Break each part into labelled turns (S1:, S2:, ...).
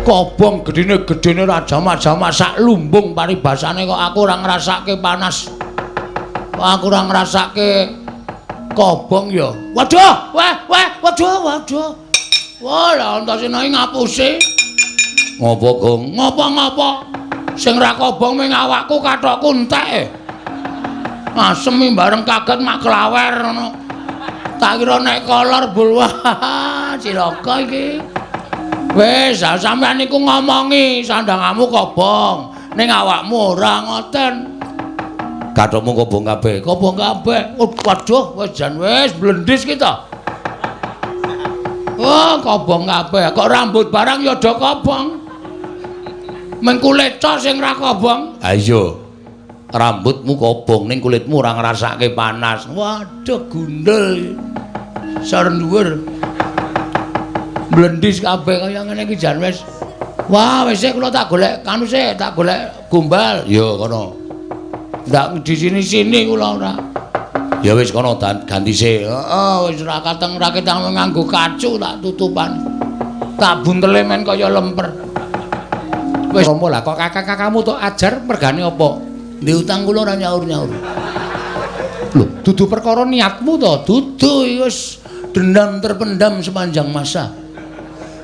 S1: Kobong gedene raja-majama sak lumbung paribasane kok aku ora ngrasake panas. Kok aku ora ngrasake kobong ya. Waduh, waduh. Wah, lah Antaséna ngapusi. Ngopo, Gong? Ngopo? Sing ra kobong ming awakku kathokku entek. Ngasemi bareng kaget mak klawer ngono. Tak kira nek kolor bul. Wah, cilaka iki. Wis, sampean niku ngomongi sandangamu kobong, ning awakmu ora ngoten. Kathokmu kobong kabeh. Waduh, wis jan wis blendis kita. Oh, kobong kabeh. Kok rambut barang ya do kobong. Meng kulit tok sing ra kobong. Ha iya. Rambutmu kobong ning kulitmu ora ngrasake panas. Waduh, gundul. Sar dhuwur. Blendis kabeh kaya ngene iki jan wis. Wah, wis kula tak golek kanu sik, tak golek gombal. Ya kono. Ndak di sini-sini kula ora. Ya wis kono ganti sik. Heeh, wis ora kateng nganggo kacu tak tutupan. Tak buntele men kaya lemper. Wis romo lah kok kakak-kakakmu tok ajar mergane apa? Ndi utang kula ora nyaur-nyaur. Lho, dudu perkara niatmu to, dudu wis dendam terpendam sepanjang masa.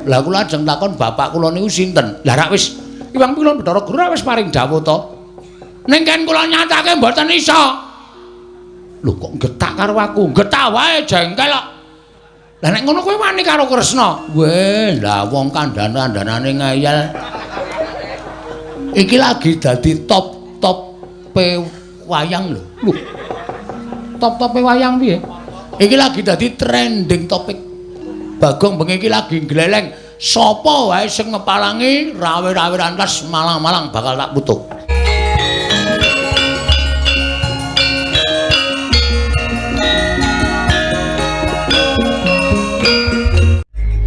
S1: Lah kula ajeng takon bapak kula niku sinten? Lah rak wis Iwang Pilon Bathara Guru wis paring dawuh to. Ning kan kula nyatake mboten iso. Lho kok getak karo aku? Getak wae jengkel kok. Lah nek ngono kowe wani karo Kresna. Weh, lah wong kandhane ngeyel. Iki lagi dadi top wayang lho. Lho. Top-tope wayang piye? Iki lagi dadi trending topik. Bagong bengi iki lagi gleleng sapa wae sing ngepalangi rawe-rawe rantas malang-malang bakal tak putuk.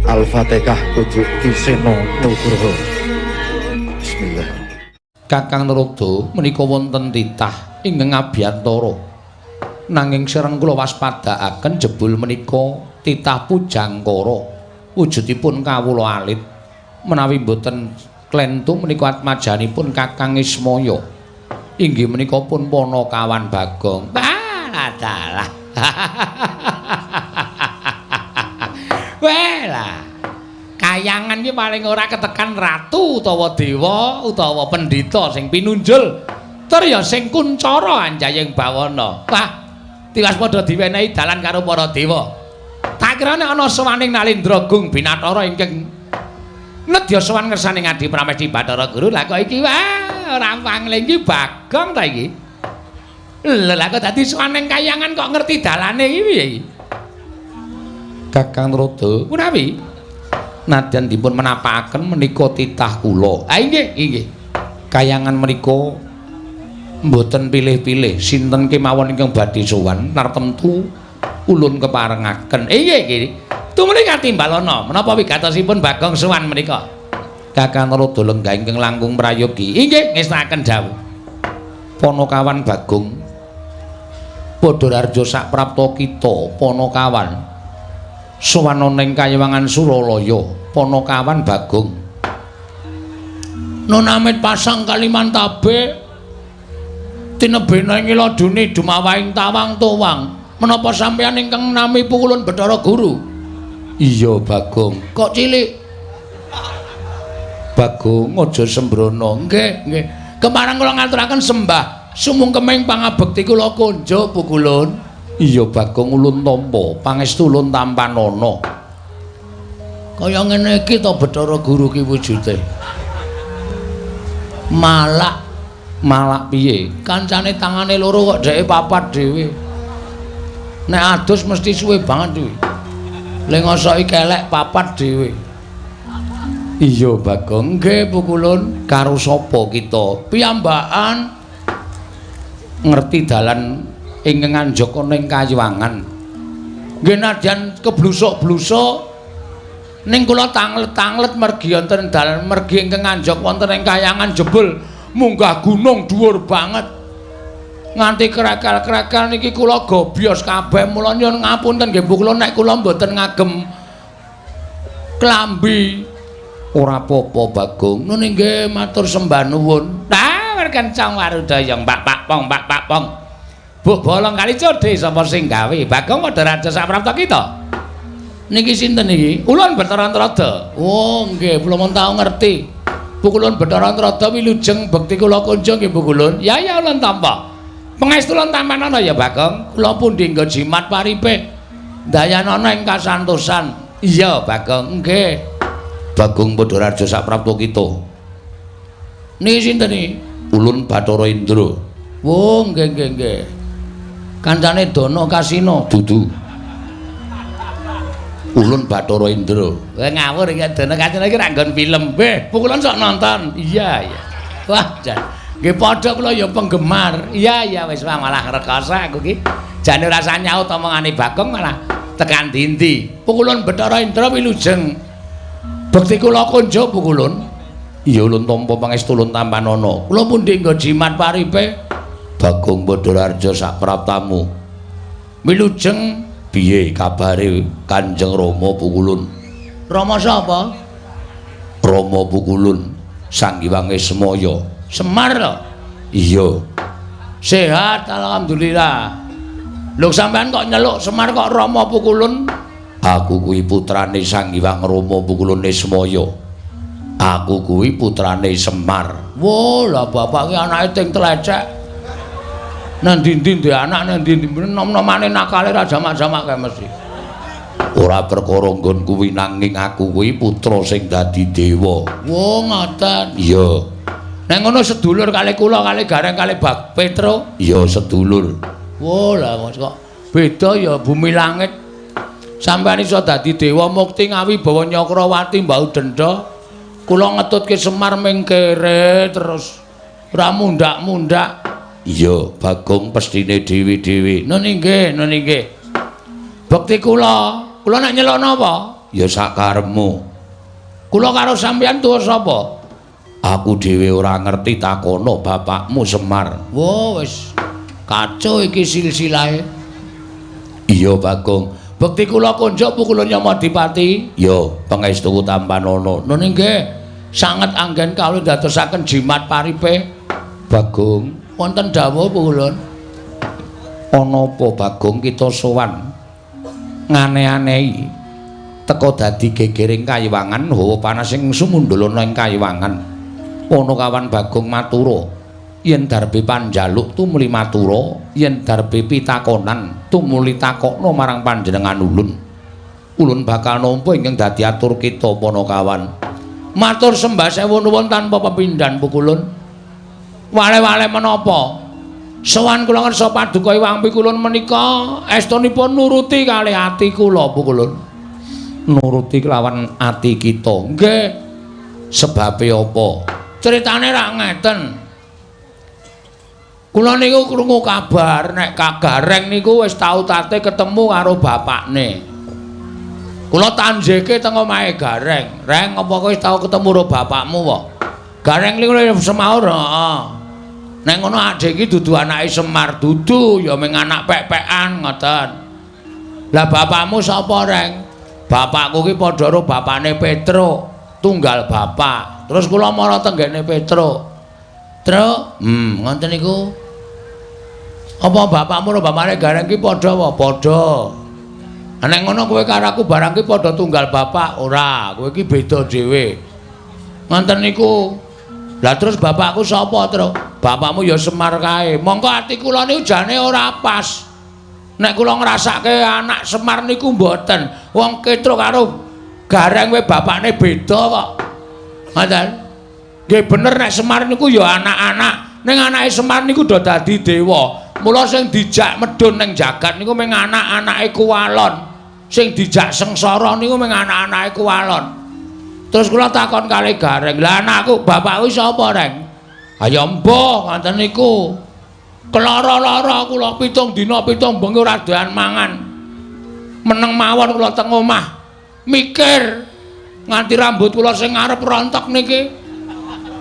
S2: Al-Fatihah Kujuk Kiseno Nugroho. Bismillah.
S1: Kakang Narada menika wonten titah ingkang abiyantara. Nanging sereng kula waspadakaken jebul menika titah pujangkara wujudipun kawula alit menawi boten klentu menika atmajanipun Kakang Ismaya inggih menika pun Panakawan Bagong. Dalah. Wela. Kayangan iki paling ora ketekan ratu utawa dewa utawa pendhita sing pinunjul. Tur ya sing kuncara anjaying bawana. Wah, tiwas padha diwenehi dalan karo para dewa. Tak kira nek ana sowaning Nalindra Gung Binathara ingkang nedya sowan ngersane Ngadi Pramesti Bathara Guru. Lah kok iki wah ora pangling iki Bagong ta iki. Lha kok dadi sowaning kayangan kok ngerti dalane iki piye iki? Kakang Narada, punawi? Nadyan dipun menapakaken menika titah kula. Ha inggih. Kayangan menika mboten pilih-pilih sinten kemawon ingkang badhe sowan nartemtu ulun keparengaken. Nggih. Tumrap katimbalana menapa wigatosipun Bagong sowan menika? Kakang Narada lenggah ingkang langkung prayogi. Inggih ngestaken dawuh. Panakawan Bagong padha rarja sak prapta kita Panakawan sowan ning Kayewangan Suralaya Panakawan Bagong. Nonamit pasang Kalimantabe tinebena ing iladune dumawahing tawang towang. Menapa sampeyan ingkang nami Pukulun Bathara Guru? Iya, Bagong. Kok cilik? Bagong aja sembrono. Nggih. Kemarang kula ngaturaken sembah sumungkeming pangabekti kula konjo Pukulun. Iya, Bagong ulun tampa, pangestu ulun tampanana. Kaya ngene iki to Bathara Guru ki wujude. Malak piye? Kancane tangane loro kok dheke papat dhewe. Nek adus mesti suwe banget kuwi. Le ngosoki kelek papat dhewe. Iya, Bagong. Nggih, Pukulun. Karo sapa kita? Piyambakan ngerti dalan ingkang anjaka ning Kayewangan. Nggih nadyan keblusuk-blusuk ning kula tanglet-tanglet mergi wonten dalan mergi ingkang anjak wonten ing Kayangan jebul munggah gunung dhuwur banget. Nganti krekel-krekel niki kula gobyos kabeh mula nyuwun ngapunten nggih Bu kula nek kula mboten ngagem klambi Ora apa-apa Bagong. Nun nggih matur sembah nuwun. Nah, kencang warudaya Mbak Pak Pong. Bu bolong kali codhe sapa sing gawe? Bagong padha raja saprapta kita. Niki sinten niki? Ulun Bathara Antrada. Oh, nggih, kula mun tau ngerti. Bu Kulun Bathara Antrada wilujeng bekti kula kunjung nggih Bu Kulun. Ya ulun tampa. Pangestu ulun tampanana ya Bagong. Kula pundi nggo jimat paripe. Dayanana ing kasantosan. Iya Bagong, nggih. Bagong padha raja saprapta kita. Niki sinten niki? Ulun Bathara Indra. Oh, nggih. Kancane Dono Kasino dudu. Ulun Bathara Indra. Ngawur iki Dono Kasino iki ra nggon film. Pukulan sok nonton. Iya. Wah, jan. Nggih padha kula ya penggemar. Iya wis malah rekoso aku iki. Jane rasa nyaut omongane Bagong malah tekan dindi. Pukulan Bathara Indra wilujeng bekti kula kunjuk Pukulun. Iya ulun tampa pangestu ulun tampanana. Kula pundi nggo jimat paripe. Bagong Padhararja sapraptamu. Wilujeng piye kabare Kanjeng Rama Pukulun? Rama sapa? Rama Pukulun, Sang Hyang Semaya. Semar lho. Iya. Sehat alhamdulillah. Lho sampean kok nyeluk Semar kok Rama Pukulun? Aku kuwi putrane Sang Hyang Rama Pukulun Semaya. Aku kuwi putrane Semar. Wah, lah bapak ki anake ting tlecek. Nang ndi-ndi ndek anak nang ndi-ndi nom-nomane nakale ra jamak-jamak kae mesti. Ora perkara nggon kuwi nanging aku kuwi putra sing dadi dewa. Wah, ngoten. Iya. Nek ngono sedulur kali kula kali Gareng kali Bak Petro. Iya, sedulur. Wah, lah kok beda ya bumi langit. Sampeyan iso dadi dewa mukti ngawi bawa Nyakrawati mbau denda. Kula ngetutke Semar ming kere terus ora mundak-mundak. Iya, Bagong pestine dewi-dewi. Nun nggih. Bekti kula nek nyeluk napa? Ya sakarepmu. Kula karo sampeyan tuwa sapa? Aku dhewe ora ngerti takono bapakmu Semar. Wah, wis kacau iki silsilahe. Iya, Bagong. Bekti kula kunjuk Pukulun Yamadipati. Ya, pangestu tampanana. Nun nggih, sanget anggen kawula dadosaken jimat paripe. Bagong wonten dawuh Pukulun. Ana apa Bagong kita sowan ngane-anehi teka dadi gegering kayiwangan hawa panas sing sumundulana ing kayiwangan. Ana kawan Bagong matura yen darbe panjaluk tumuli matura, yen darbe pitakonan tumuli takokno marang panjenengan ulun. Ulun bakal nampa ingkang dadi atur kita Panakawan. Matur sembah sewu nuwun tanpa pepindhan Pukulun. Wale-wale menapa? Sowan kula ngersa paduka Hyang Pikulun menika estunipun nuruti kalih ati kula Pukulun. Nuruti kelawan ati kita. Nggih. Sebabe apa? Critane rak ngeten. Kula niku krungu kabar nek Kak Gareng niku wis tau tate ketemu karo bapakne. Kula tanjeke teng omahe Gareng. Reng apa kowe wis tau ketemu karo bapakmu kok? Gareng niku semaur, heeh. Nek ngono adek iki dudu anake Semar, dudu ya ming anak pek-pekan ngoten. Lah bapakmu sapa, Reng? Bapakku ki padha karo bapakne Petro, tunggal bapak. Terus kula mara tenggene Petro. Truk, ngoten niku. Apa bapakmu karo bapakne Gareng ki padha apa? Padha. Nek ngono kowe karo aku barang ki padha tunggal bapak, ora. Kowe ki beda dhewe. Ngoten niku. Lah terus bapakku sapa, Tru? Bapakmu ya Semar kae. Mongko ati kula niku jane ora pas. Nek kula ngrasake anak Semar niku mboten. Wong Ketro karo Gareng we bapakne beda kok. Ngoten. Nggih bener nek Semar niku ya anak-anak. Ning anake Semar niku do dadi dewa. Mula sing dijak medhun ning jagat niku mung anak-anake Kuwalon. Sing dijak sengsara niku mung anak-anake Kuwalon. Terus kula takon kalih Gareng, "Lah anakku, bapakku sapa, Reng?" "Ya mbah, ngoten niku. Kelara-lara kula 7 dina 7 bengi ora doyan mangan. Meneng mawon kula teng omah mikir nganti rambut kula sing ngarep rontok niki.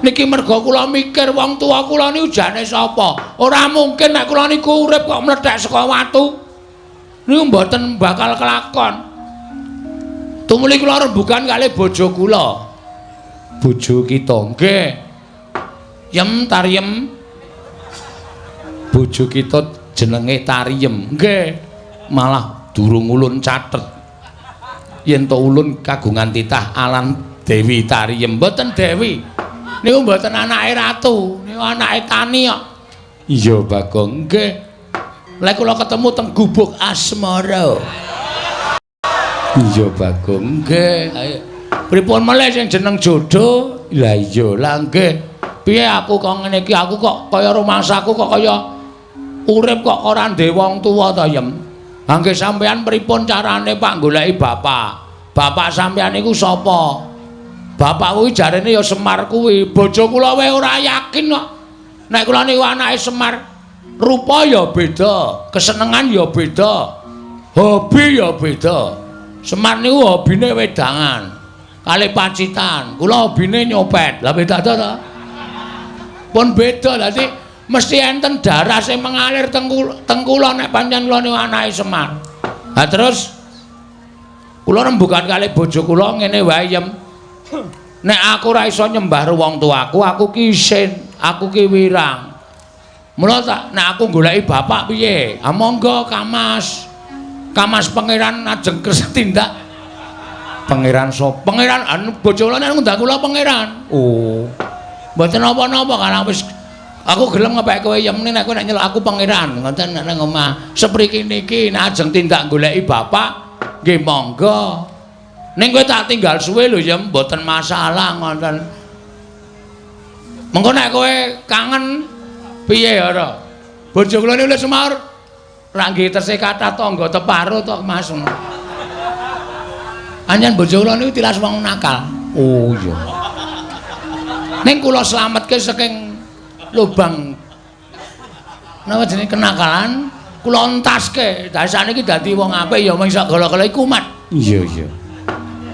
S1: Niki merga kula mikir wong tuwa kula niku jane sapa? Ora mungkin nek kula niku urip kok mlethek saka watu. Niku mboten bakal kelakon." Tumuli kula rembugan kalih bojo kula. bojo kita. Nggih. Yem Tariem. Bojo kita jenenge Tariem. Nggih. Malah durung ulun catet. Yen to ulun kagungan titah alan Dewi Tariem. Mboten Dewi. Niku mboten anake ratu, niku anake tani kok. Iya, Bagong. Nggih. Lek kula ketemu teng Gubuk Asmara. Iya, Bagong. Nggih. Ayo. Pripun meneh sing jeneng Jodo? Lah iya, lah nggih. Piye aku kok ngene iki? Aku kok kaya rumangsaku kok kaya urip kok ora ndek wong tuwa ta, Yem. Ha nggih sampean pripun carane Pak goleki bapak? Bapak sampean iku sapa? Bapak kuwi jarene ya Semar kuwi. Bojo kula wae ora yakin kok. Nek kula niku anake Semar, rupa ya beda, kesenengan ya beda, hobi ya beda. Semar niku hobine wedangan, kali pacitan. Kula hobine nyopet. Lah beda ta? Pun beda. Dadi mesti enten darah sing mengalir teng kula nek pancen kula niku anake Semar. Lah terus kula rembugan kali bojo kula ngene wae, Yem. Nek aku ora iso nyembah wong tuaku, aku ki isin, aku ki wirang. Mula tak nek aku goleki bapak piye? Ah monggo Kamas. Kamas pangeran ajeng kersa tindak. Pangeran sapa? Pangeran anu bojo kula nek ngundang kula pangeran. Oh. Mboten napa-napa karena wis aku gelem ngepek kowe Yem nek kowe nek nyeluk aku pangeran ngoten nek nang omah. Sepriki niki nek ajeng tindak goleki bapak, nggih monggo. Ning kowe tak tinggal suwe lho ya mboten masalah ngoten. Mengko nek kowe kangen piye ora? Bojo kula niku Semar ra nggih tesih kathah tangga teparo to Mas. Anjen bojo kula niku tilas wong nakal. Oh iya. Ning kula slametke saking lubang napa jenenge kenakalan, kula entaske. Dadi saniki dadi wong apik ya mung iso gala-gala kumat. Iya iya.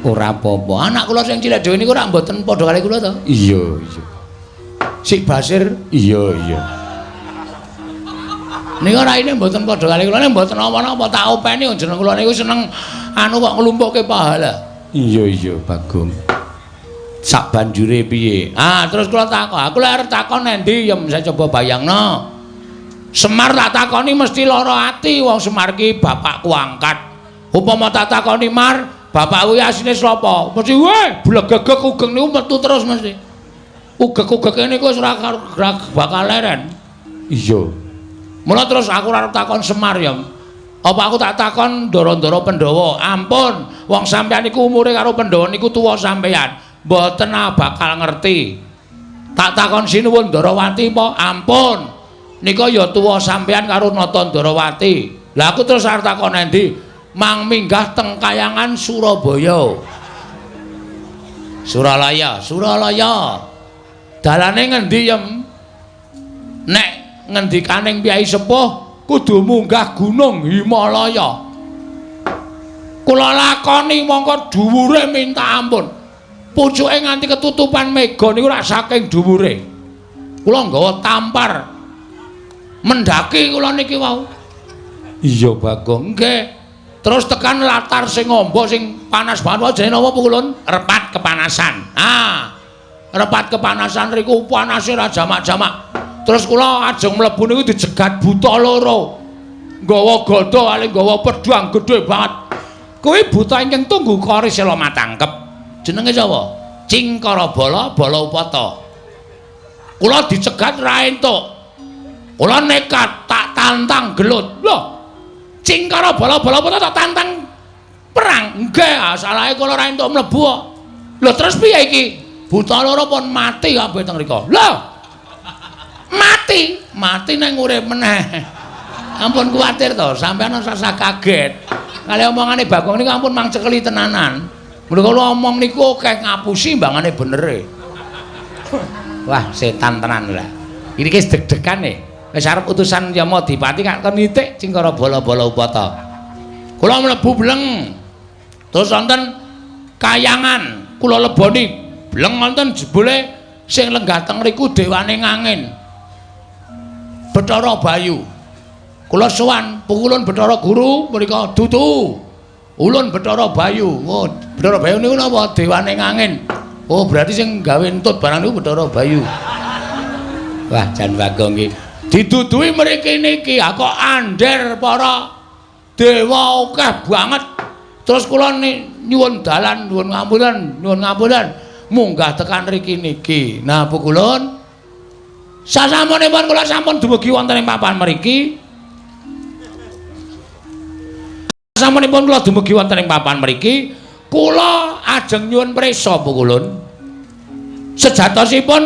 S1: Ora apa-apa. Anak kula sing cilik dhewe niku ora mboten padha kali kula to? Iya, iya. Sik Basir, iya, iya. Niku raine mboten padha kali kula, nek mboten apa-apa tak openi jeneng kula niku seneng anu kok nglumpukke pahala. Iya, iya, Bagong. Sak banjure piye? Ah, terus kula takon. Aku lek arep takon endi ya saya coba bayangno. Semar tak takoni mesti lara ati wong Semar ki bapakku angkat. Upama tak takoni Mar bapak kuwi asine sapa? Mesti weh, blegegek ugeng niku metu terus mesti. Ugek-ugeke niku wis ora bakal leren. Iya. Mula terus aku arep takon Semar ya. Apa aku tak takon Ndara-ndara Pandhawa? Ampun, wong sampeyan niku umure karo Pandhawa niku tuwa sampeyan. Mboten bakal ngerti. Tak takon Sinuwun Ndarawati apa? Ampun. Nika ya tuwa sampeyan karo Nata Ndarawati. Lah aku terus arep takon endi? Mang minggah teng Kayangan Surabaya. Suralaya, Suralaya. Dalane ngendi Yem? Nek ngendikaning Kyai Sepuh kudu munggah Gunung Himalaya. Kula lakoni mongko dhuwure minta ampun. Pucuke nganti ketutupan mega niku rak saking dhuwure. Kula nggawa tampar. Mendaki kula niki wau. Iya Bagong, nggih. Terus tekan latar sing ngombo sing panas banget wae jenenge napa Ulun? Repat kepanasan. Ah. Repat kepanasan riku panase ra jamak-jamak. Terus kula ajeng mlebu niku dijegat buta loro. Nggawa gada ali nggawa pedhang gedhe banget. Kuwi buta ingkang tunggu kari sela matangkep. Jenenge sapa? Cingkarabala Balaupata. Kula dicegat ra entuk. Kula nekat tak tantang gelut. Loh, Cingkarabala Balaupata tak tantang perang. Nggih, salahe kula ra entuk mlebu kok. Lho terus piye iki? Buta loro pun mati kabeh teng mriku. Lho. Mati, mati nang urip meneh. Ampun kuwatir to, sampeyan ora kaget. Kali omongane Bagong niku ampun mang cekeli tenanan. Mula kula omong niku akeh ngapusi mbangane benere. Wah, setan tenan lho. Iki wis deg-degan e. Wis arep utusan Yamadipati kak nitik Cingkarabala Balaupata. Kula mlebu bleng. Terus wonten Kayangan, kula leboni bleng wonten jebule sing lenggah teng mriku dewane ngangin. Bathara Bayu. Kula sowan pukulun Bathara Guru mrika dudu. Ulun Bathara Bayu. Oh, Bathara Bayu niku napa dewane ngangin. Oh, berarti sing gawe entut barang niku Bathara Bayu. Wah, jan Bagong iki didudui mriki niki kok andher para dewa akeh banget. Terus kula nyuwun dalan, nyuwun ngapunten munggah tekan mriki niki. Nah, pukulun sasampunipun kula sampun dumugi wonten ing papan mriki. Sasampunipun kula dumugi wonten ing papan mriki, kula ajeng nyuwun prisa pukulun. Sejatosipun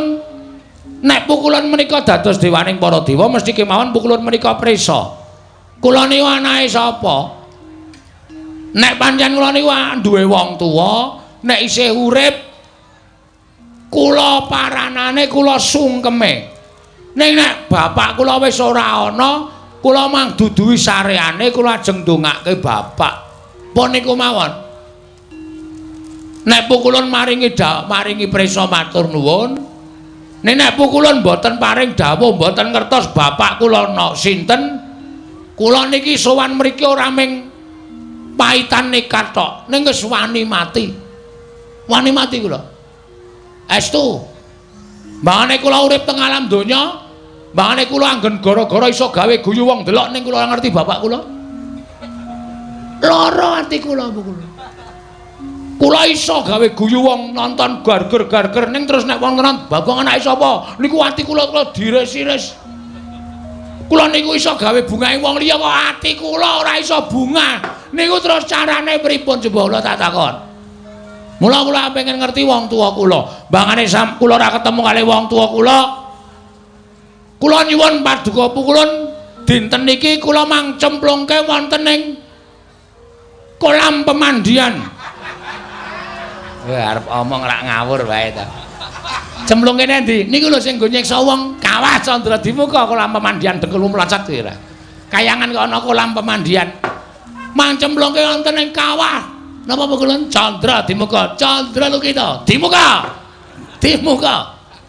S1: nek pukulun menika dados dewaning para dewa mesti kemawon pukulun menika prisa. Kula niku anake sapa? Nek pancen kula niku duwe wong tuwa, nek isih urip kula paranane kula sungkeme. Ning nek bapak kula wis ora ana, kula mang duduhi sareane kula ajeng ndongake bapak. Pun niku mawon. Nek pukulun maringi prisa matur nuwun. Nek pukulun mboten paring dawuh, mboten ngertos bapak kula sinten, kula niki sowan mriki ora ming paitan nekat tok, ning wis wani mati. Wani mati kula. Estu. Mbangane kula urip teng alam donya, mbangane kula anggen gara-gara iso gawe guyu wong delok ning kula ngerti bapak kula. Lara ati kula kula. Kula iso gawe guyu wong nonton garger-garger ning terus nek wong tenan Bagong anake sapa? Niku ati kula dires-iris. Kula niku iso gawe bungahe wong liya kok ati kula ora iso bunga. Niku terus carane pripun coba kula tak takon. Mula kula pengen ngerti wong tuwa kula. Mbangane kula ora ketemu kali wong tuwa kula. Kula nyuwun paduka pukulun dinten niki kula mang cemplungke wonten ing kolam pemandian. Arep omong rak ngawur wae ta. Cemplungke endi? Niku lho sing nggo nyiksa wong Kawah Candra Dimuka kolam pemandian Dengkul Mlocot kira. Kayangan kok ana kolam pemandian. Mang cemplungke wonten ing kawah. Napa pukulun Candra Dimuka? Candra Lukita. Dimuka. Dimuka.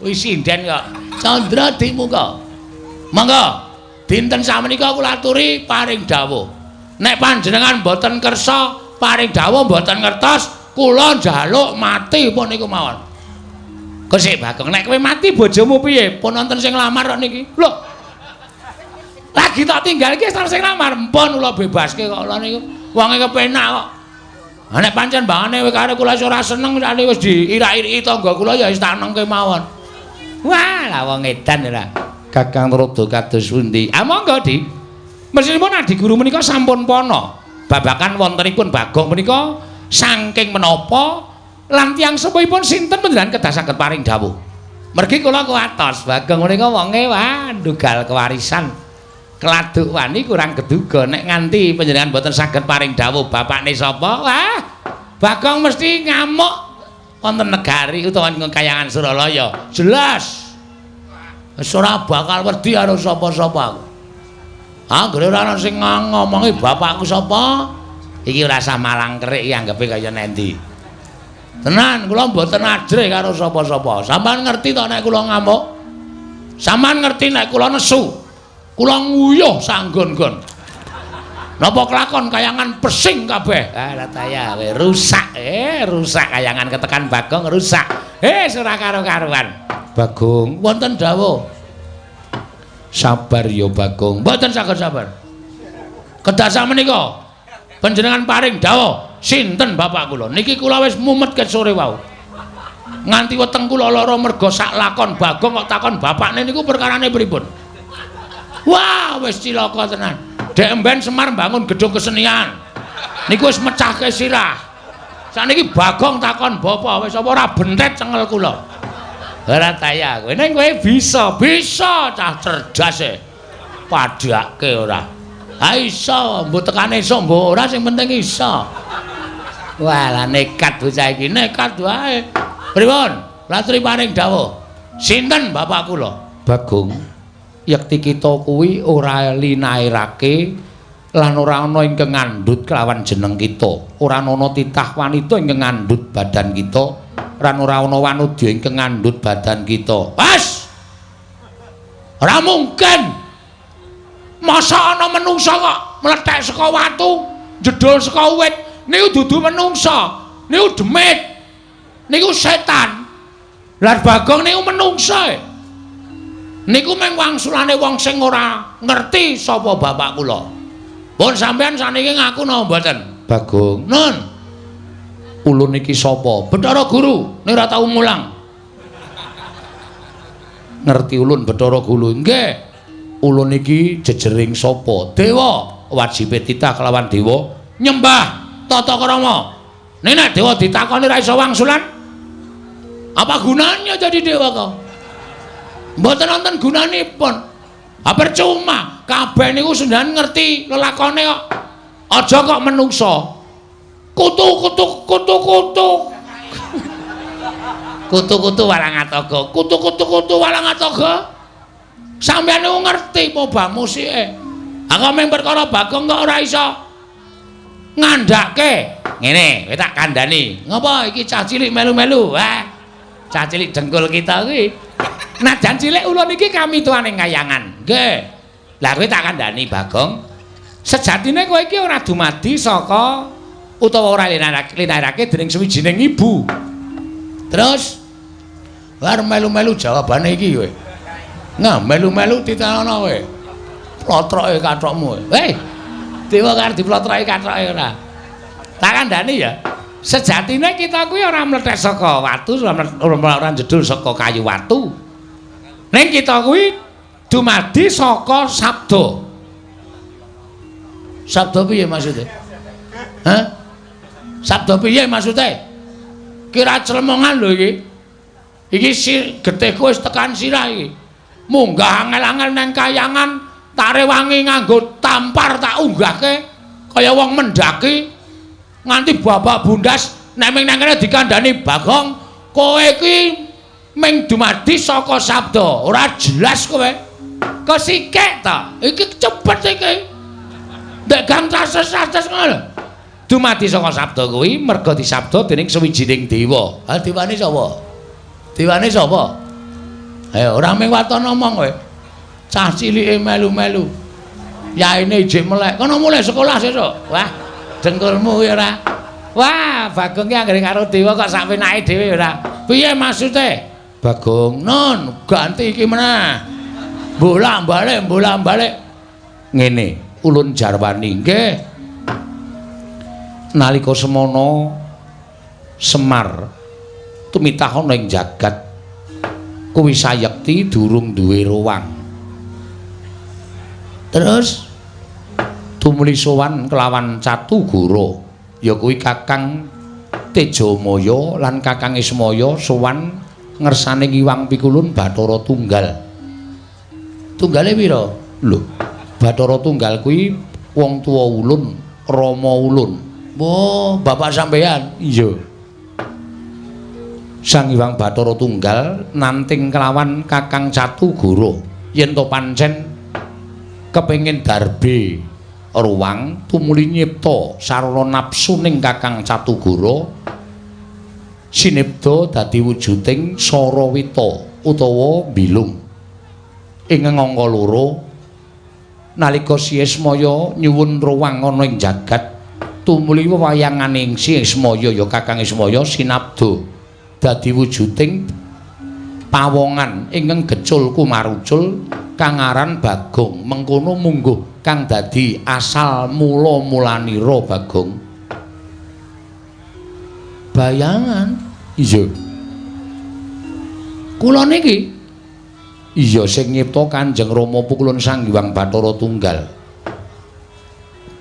S1: Wis sinden kok. Candra Dimuka. Monggo dinten samenika kula aturi paring dawuh. Nek panjenengan mboten kersa paring dawuh mboten ngertos kula njaluk mati pun niku mawon. Kosek Bagong, nek kowe mati bojomu piye? Pun wonten sing lamar kok niki. Lho. Lagi tak tinggal iki wis sing lamar, mpun kula bebaske kok kula niku. Wonge kepenak kok. Ha nek pancen mbangane kowe karo kula ora seneng nek wis diirak-iriki tangga kula ya wis tak nengke mawon. Wah, lah wong edan ora. Kakang Rada kados pundi? Ah monggo, Di. Mesinipun adi guru menika sampun pono. Babakan wontenipun Bagong menika saking menapa lan tiyang sepuhipun sinten panjenengan kedah saged paring dawuh. Mergi kula kuwatos Bagong menika wonge wah ndugal kewarisan. Keladuk wani kurang keduga nek nganti panjenengan boten saged paring dawuh bapakne sapa? Wah, Bagong mesti ngamuk wonten negari utawa ing kayangan Suralaya. Jelas. Wis ora bakal wedi karo sapa-sapa aku. Anggere ora ana sing ngomongi bapakku sapa? Iki ora usah malang kerik iki anggepe kaya nendi. Tenan kula mboten ajrih karo sapa-sapa. Sampeyan ngerti to nek kula ngamuk? Sampeyan ngerti nek kula nesu? Kula nguyuh sanggon-gon. Napa kelakon kayangan pesing kabeh? Ah taya kowe rusak rusak kayangan ketekan Bagong rusak. Ora karo-karuan. Bagong wonten dawuh. Sabar ya Bagong. Mboten saged sabar. Kedah samenika panjenengan paring dawuh sinten bapak kula niki kula wis mumet ket sore wau nganti weteng kula lara merga sak lakon Bagong kok takon bapakne niku perkarane pripun. Wah wis cilaka tenan dek emben Semar bangun gedung kesenian niku wis mecahke sirah sakniki Bagong takon bapak wis apa ora bentet cengel kula ora taya kowe ning kowe bisa cah cerdas e padhake ora. Ha iso, mbok tekane iso, mbok ora sing penting iso. Walah nekat bocah iki, nekat wae. Pripun? Latri paring dawuh. Sinten bapak kula? Bagong. Yekti kita kuwi ora linairake lan ora ana ingkang ngandhut kelawan jeneng kita. Ora ana titah wanita ingkang ngandhut badan kita, lan ora ana wanudya ingkang ngandhut badan kita. Pas. Ora mungkin. Masa ana menungsa kok mlethek saka watu, jedul saka wit. Niku dudu menungsa. Niku demit. Niku setan. Lah Bagong niku menungsa. Niku mung wangsulane wong sing ora ngerti sapa bapak kula. Pun sampean saniki ngaku napa mboten? Bagong. Nun. Ulun iki sapa? Bathara Guru, nek ora tau mulang. Ngerti ulun Bathara Guru. Nggih. Ulun iki jejering sapa? Dewa. Wajibe titah kelawan dewa nyembah tata krama. Nek dewa ditakoni ra iso wangsulan, apa gunanya jadi dewa kok? Mboten wonten gunanipun. Ha percuma, kabeh niku sendan ngerti lelakone kok. Aja kok menungso. Kutu-kutu. Kutu-kutu Walangataga. Kutu-kutu Walangataga. Sampeyan niku ngerti apa bang musike. Ha kok mung perkara Bagong kok ora iso ngandhake. Ngene, kowe tak kandhani. Ngopo iki cah cilik melu-melu? Wah. Cah cilik dengkul kita kuwi. Najan cilik ulun iki kami tuaning kayangan. Nggih. Lah kowe tak kandhani Bagong. Sejatine kowe iki ora dumadi saka utawa ora linarake dening suwijining ibu. Terus war melu-melu jawabane iki kowe. Nah, melu-melu ditanono kowe. Plotroke kathokmu. Hei. Dewa karo diplotroke kathoke ora. Tak kandhani ya. Sejatine kita kuwi ora mlethek saka watu, ora jedul saka kayu watu. Ning kita kuwi dumadi saka sabda. Sabda piye maksude? Hah? Sabda piye maksude? Kira clemongan lho iki. Iki getihku wis tekan sirah iki. Munggah angel-angel nang kayangan, tak rewangi nganggo tampar tak unggahke kaya wong mendaki. Nganti babak bundas nek ming nang kene dikandhani Bagong, kowe iki ming dumadi saka sabda, ora jelas kowe. Kesikik ta? Iki cepet iki. Ndek gang tases-tases ngono. Dumadi saka sabda kuwi merga disabda dening sawijining dewa. Ha dewane sapa? Dewane sapa? Ayo ora ming waton omong kowe. Cah cilike melu-melu. Yaine ijik melek. Kono mulai sekolah sesuk. Wah. Dengkulmu kuwi ora. Wah, Bagong ki anggere karo dewa kok sak penake dhewe ora. Piye maksude? Bagong, nun, ganti iki meneh. Bolak-balik. Ngene, ulun jarwani nggih. Nalika semana Semar tumitah ana ing jagat kuwi sayekti durung duwe ruwang. Terus tumuli sowan kelawan Catugara ya kuwi Kakang Tejamaya lan Kakang Ismaya sowan ngersane Ngiwang Pikulun Bathara Tunggal. Tunggale pira? Lho, Bathara Tunggal kuwi wong tuwa ulun, Rama ulun. Oh, bapak sampean? Iya. Sang Hyang Bathara Tunggal nanting kelawan Kakang Catugara yen to pancen kepengin darbe ruwang tumuli nyipta sarana napsuning Kakang Catugara sinipta dadi wujuding Sarawita utawa bilung. Ing angka loro nalika Si Ismaya nyuwun ruwang ana ing jagat tumuli wewayanganing Si Ismaya ya Kakang Ismaya sinabda dadi wujuding pawongan ingkang gecul kumarucul kang aran Bagong. Mengkono mungguh kang dadi asal mula-mulanira Bagong. Bayangan. Iya. Kula niki iya sing nyipta Kanjeng Rama Pukulun Sang Hyang Bathara Tunggal.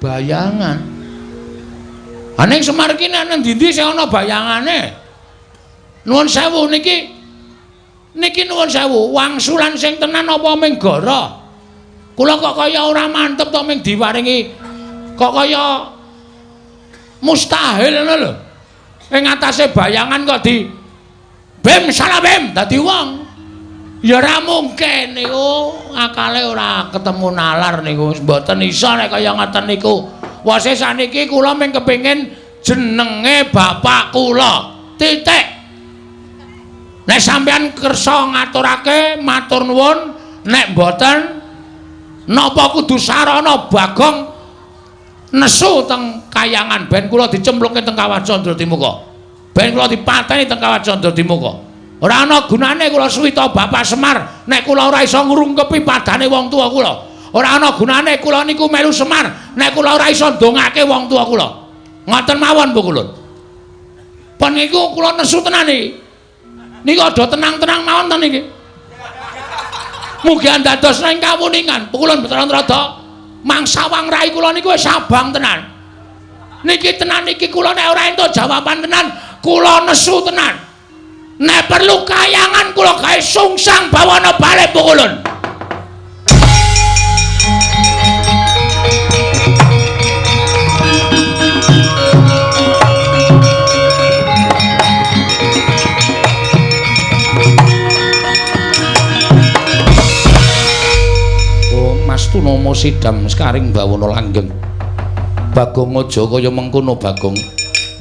S1: Bayangan. Aning Semar ki nang ndi-ndi sing ana bayangane? Nuwun sewu niki nuwun sewu, wangsulan sing tenan apa ming goro? Kula kok kaya ora mantep to ming diwaringi kok kaya mustahil ngono lho. Ing atase bayangan kok di bim salah bim dadi wong. Ya ora mungkin niku, akale ora ketemu nalar niku, mboten iso nek kaya ngoten niku. Wase saniki kula ming kepengin jenenge bapak kula. Titik. Nek sampeyan kersa ngaturake matur nuwun, nek mboten napa kudu sarana Bagong nesu teng kayangan ben kula dicempluke teng Kawat Candra Timuka. Ben kula dipateni teng Kawat Candra Timuka. Ora ana gunane kula suwita Bapak Semar nek kula ora iso ngrungkepi padane wong tuwa kula. Ora ana gunane kula niku melu Semar nek kula ora iso ndongake wong tuwa kula. Ngoten mawon Bu Kulun. Pun niku kula nesu tenan iki. Niku aja tenang-tenang mawon to niki. Mugi andados ing kawuningan Bu Kulun Bathara mangsa wang rai kula niku wis abang tenan. Niki tenan iki kula nek ora entuk jawaban tenan, kula nesu tenan. Nek perlu kayangan kula gawe sungsang bawana bali Bu Kulun. Oh, Mas Tunama Sidam sekaring bawana langgeng. Bagong aja kaya mengkono Bagong.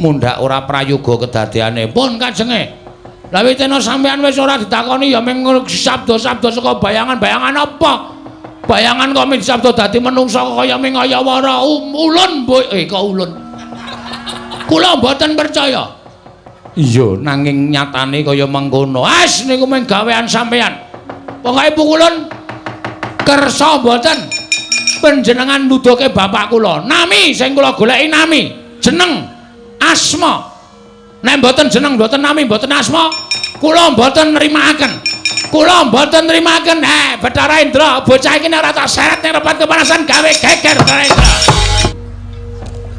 S1: Mundhak ora prayoga kedadeane. Pun kajenge. Lah witene sampean wis ora ditakoni ya ming sabda-sabda saka bayangan-bayangan apa? Bayangan kok ming sabda dadi menungsa kaya ming ayawara ulun kok ulun. Kula mboten percaya. Iya nanging nyatane kaya mengkono. As niku ming gawean sampean. Pokoke Bu Kulun kersa mboten panjenengan nuduhke bapak kula. Nami sing kula goleki nami, jeneng, asma. Nek mboten jeneng, mboten nami, mboten asma, kula mboten nrimakaken. Kula mboten nrimakaken. Bathara Indra, bocah iki nek ora tak seret ning repat kepanasan gawe geger Bathara Indra.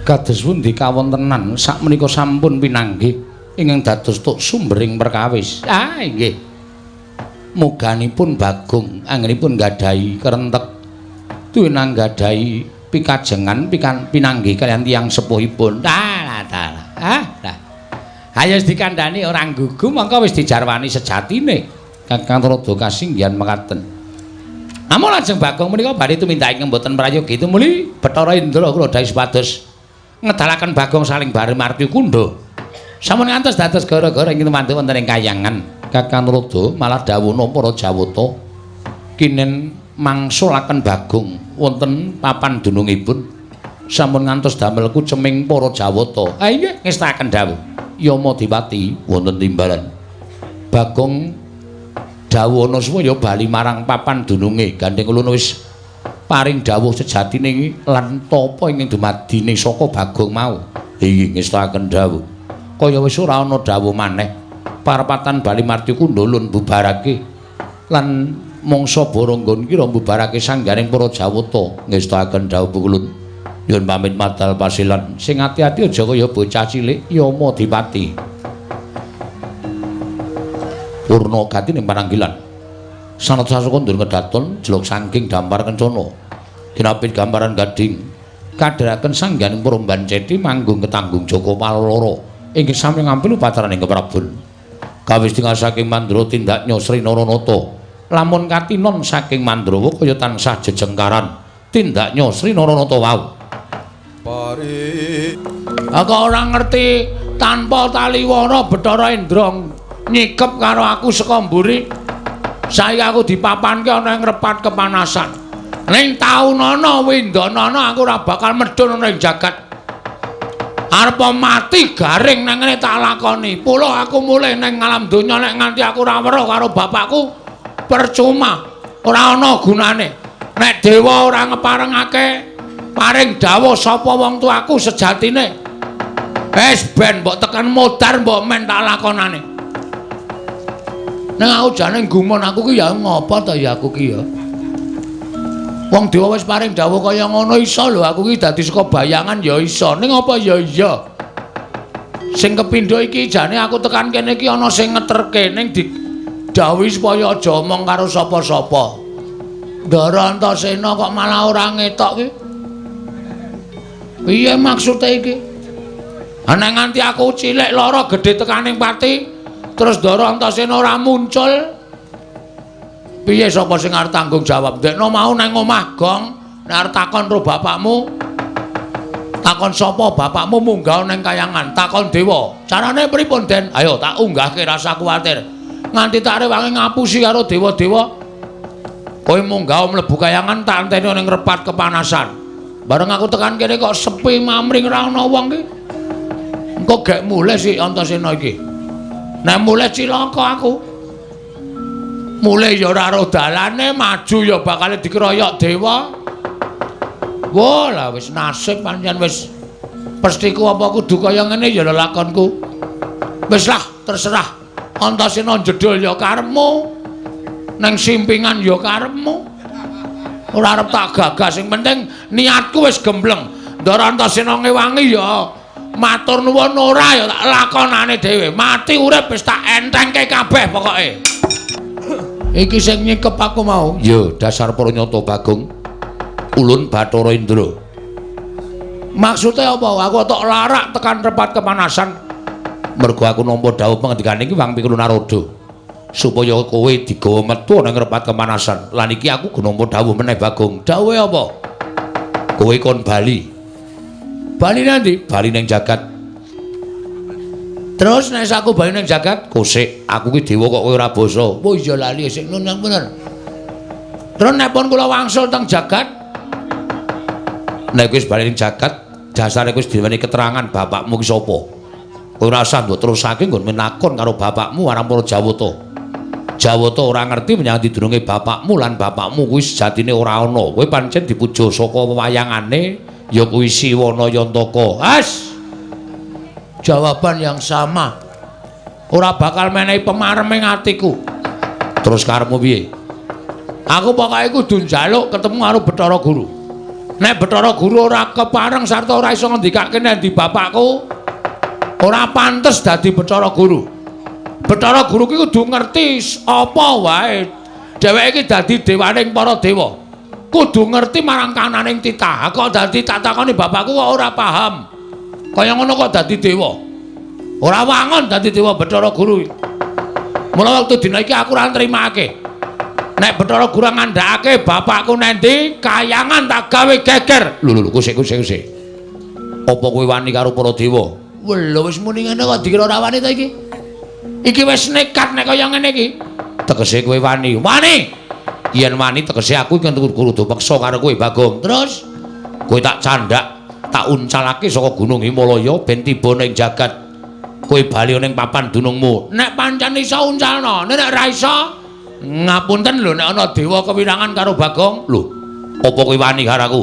S1: Kados pundi kawontenan sakmenika sampun pinanggih ingkang dados tuk sumbering perkawis. Inggih. Muganipun Bagong anggenipun gadahi kerentek tuwinang gadahi pikajengan pinanggih kaliyan tiyang sepuhipun. Lah. Ayo wis dikandhani ora nggugu mangka wis dijarwani sejatine Kakang Rada kasinggihan mekaten. Namun lajeng Bagong menika badhe tumindake mboten prayogi tumuli Bathara Indra kula dawuh supados ngedalaken Bagong saling bareng marti kundha. Sampun ngantos dados gara-gara ingkang mantu wonten ing kayangan Kakang Rada malah dawuhna para Jawata kinen mangsulaken Bagong wonten papan dunungipun. Sampun ngantos damel kuceming para Jawata. Inggih ngestaken dawuh Yama Dipati wonten timbalan. Bagong dawuhna supaya bali marang papan dununge. Gandeng kula wis paring dawuh sejatine lan tapa ingkang dumadine saka Bagong mau. Inggih ngestaken dawuh. Kaya wis ora ana dawuh maneh. Parapatan Bali Marti Kundha lun bubarake lan mangsa Baranggon kira bubarake sanggaring para Jawata. Ngestaken dawuh Kulun. Nyuwun pamit madal pasilan sing ati-ati aja kaya bocah cilik Yama Dipati. Purna gati ning pananggilan. Sanata sakondur ngedaton jeluk saking dampar kencana. Kinapit gambaran gading kadharaken sangganing Promban Ceti manggung ketanggung Joko Paloro inggih sami ngampil upataraning keprabon. Kawistingan saking Mandra tindaknya Sri Naranata. Lamun katinon saking Mandrawa kaya tansah jejengkaran tindaknya Sri Naranata wau. Aku ora ngerti tanpa taliwara Bathara Indra nyikep karo aku saka mburi. Saiki aku dipapanke ana ing repat kepanasan. Ning taunana windanana aku ora bakal medhun ana ing jagat. Arep mati garing nang ngene tak lakoni. Pula aku mulih ning alam donya nek nganti aku ora weruh karo bapakku percuma. Ora ana gunane. Nek dewa ora ngeparengake paring dawuh sapa wong tuaku sejatine. Wis ben mbok tekan modar mbok men tak lakonane. Nek aku jane gumun aku ki ya ngopo to ya aku ki ya. Wong dewa wis paring dawuh kaya ngono iso lho aku ki dadi saka bayangan ya iso. Ning apa ya iya. Sing kepindho iki jane aku tekan kene iki ana sing ngeterke ning didhawuhi supaya aja omong karo sapa-sapa. Ndara Antasena kok malah ora ngetok ki. Piye maksude iki? Ana nganti aku cilik lara gedhe tekaning pati, terus Ndara Antasena ora muncul. Piye sapa sing arep tanggung jawab? Ndekno mau nang omah Gong, nek arep takon ro bapakmu. Takon sapa bapakmu munggah ning kayangan, takon dewa. Carane pripun, Den? Ayo tak unggahke rasa kuwatir. Nganti tak rewangi ngapusi karo dewa-dewa. Kowe munggah mlebu kayangan tak anteni ning repat kepanasan. Bareng aku tekan kene kok sepi mamring ora ana wong ki. Engko gek mulih si Antasena iki. Nek mulih cilaka aku. Mulai ya ora ro dalane, maju ya bakal dikeroyok dewa. Wah, lah wis nasib pancen wis pestiku apa kudu kaya ngene ya lakonku. Wis lah, terserah. Antasena jedul ya karepmu. Nang simpingan ya karepmu. Ora arep tak gagas, sing penting niatku wis gembleng. Ndara Antasena ngewangi ya matur nuwun ora ya tak lakonane dhewe. Mati urip wis tak entengke kabeh pokoke. Iki sing nyekep aku mau. Yo, dasar Pranyata Bagong. Ulun Bathara Indra. Maksudnya apa? Aku tok larak tekan tempat kepanasan. Mergo aku nampa dawuh pangendikane iki Wang Pikulu Naroda. Supaya kowe digawa metu nang tempat kepanasan. Lan iki aku nampa dawuh meneh Bagong. Dawuhe apa? Kowe kon bali. Bali nanti? Bali ning jagat. Terus nek aku bali ning jagat, kosik aku ki dewa kok kowe ora basa. Oh iya lali sing nun bener. Terus nek pun kula wangsul teng jagat, nek wis bali ning jagat, dasare wis diweni keterangan bapakmu ki sapa. Kowe ora usah mbok terusake nggon menakon karo bapakmu marang para Jawata. Jawata ora ngerti menyang didurunge bapakmu lan bapakmu kuwi sejatine ora ana. Kowe pancen dipuja saka wayangane ya kuwi Siwana Yantaka. Has. Jawaban yang sama. Ora bakal menehi pemareming atiku. Terus karepmu piye? Aku pokoke kudu njaluk ketemu karo Bathara Guru. Nek Bathara Guru ora kepareng sarta ora iso ngendikake nek ndi bapakku, ora pantes dadi Bathara Guru. Bathara Guru ki kudu ngerti apa wae. Dheweke iki dadi dewaning para dewa. Kudu ngerti marang kananing titah. Kok dadi tak takoni bapakku kok ora paham. Kaya ngono kok dadi dewa. Ora wangon dadi dewa Bathara Guru. Mula wektu dina iki aku ora nrimake. Nek Bathara Guru ngandhakake bapakku nendi, kayangan tak gawe geger. Lho kusik. Apa kowe wani karo para dewa? Lho wis muni ngene kok dikira ora wani ta iki? Iki wis nekat nek kaya ngene iki. Tegese kowe wani. Wani. Yen wani tegese aku iki kudu peksa karo kowe Bagong. Terus kowe tak candhak, tak uncalake saka Gunung Himalaya ben tiba ning jagat. Kowe bali ning papan dunungmu. Nek pancen iso uncalno, nek ora iso ngapunten lho nek ana dewa kewirangan karo Bagong. Lho, apa kowe wani karo aku?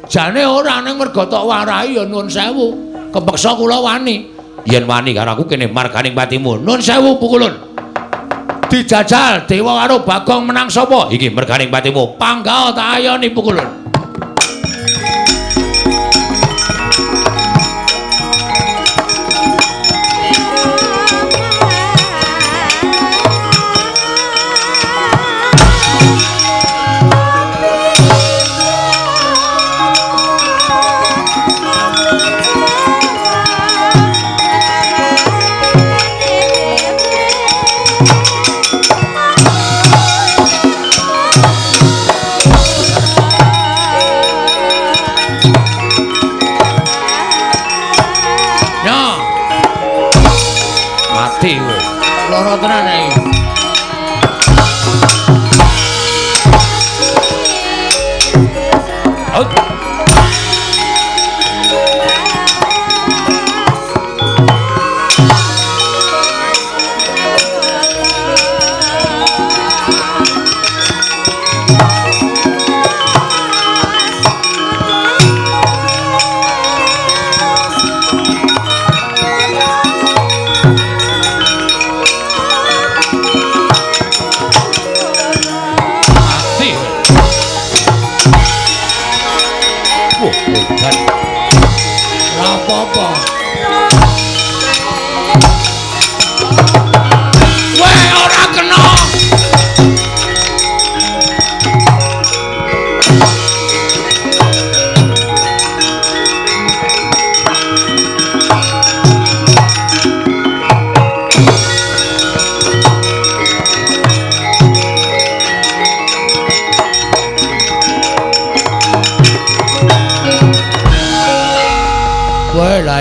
S1: Jane ora ning mergo tok warahi ya nuwun sewu. Kepeksa kula wani. Yen wani karo aku kene marganing patimu. Nuwun sewu pukulun. Dijajal dewa karo Bagong menang sapa? Iki merganing patimu. Panggawa tak ayoni pukulun. Loro tenan iki.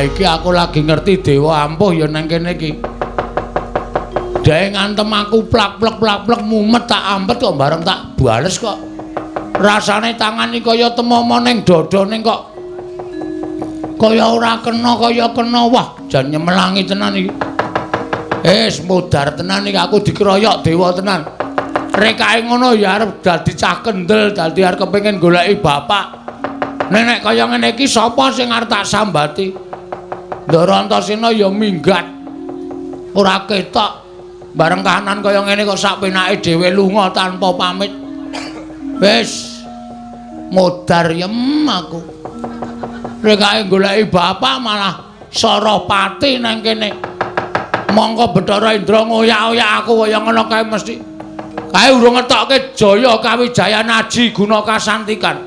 S1: Iki aku lagi ngerti dewa ampuh ya nang kene iki. Dhewe ngantem aku plak-plek mumet tak ampet kok bareng tak bales kok. Rasane tangan iki kaya temomo ning dodone kok. Kaya ora kena wah jan nyemelangi tenan iki. Mudar tenan iki aku dikeroyok dewa tenan. Rekae ngono ya arep dadi cah kendel, dadi arep kepengin goleki bapak. Nek kaya ngene iki sapa sing arep tak sambati? Ndara Antasena ya minggat. Ora ketok. Bareng kahanan kaya ngene kok sak penake dhewe lunga tanpa pamit. Wis modar yem aku. Rekae goleki bapak malah Sarapati nang kene. Mongko Bathara Indra ngoyak-oyak aku kaya ngono kae mesti. Kae urung ngetokke Jaya Kawijayan Aji Guna Kasantikan.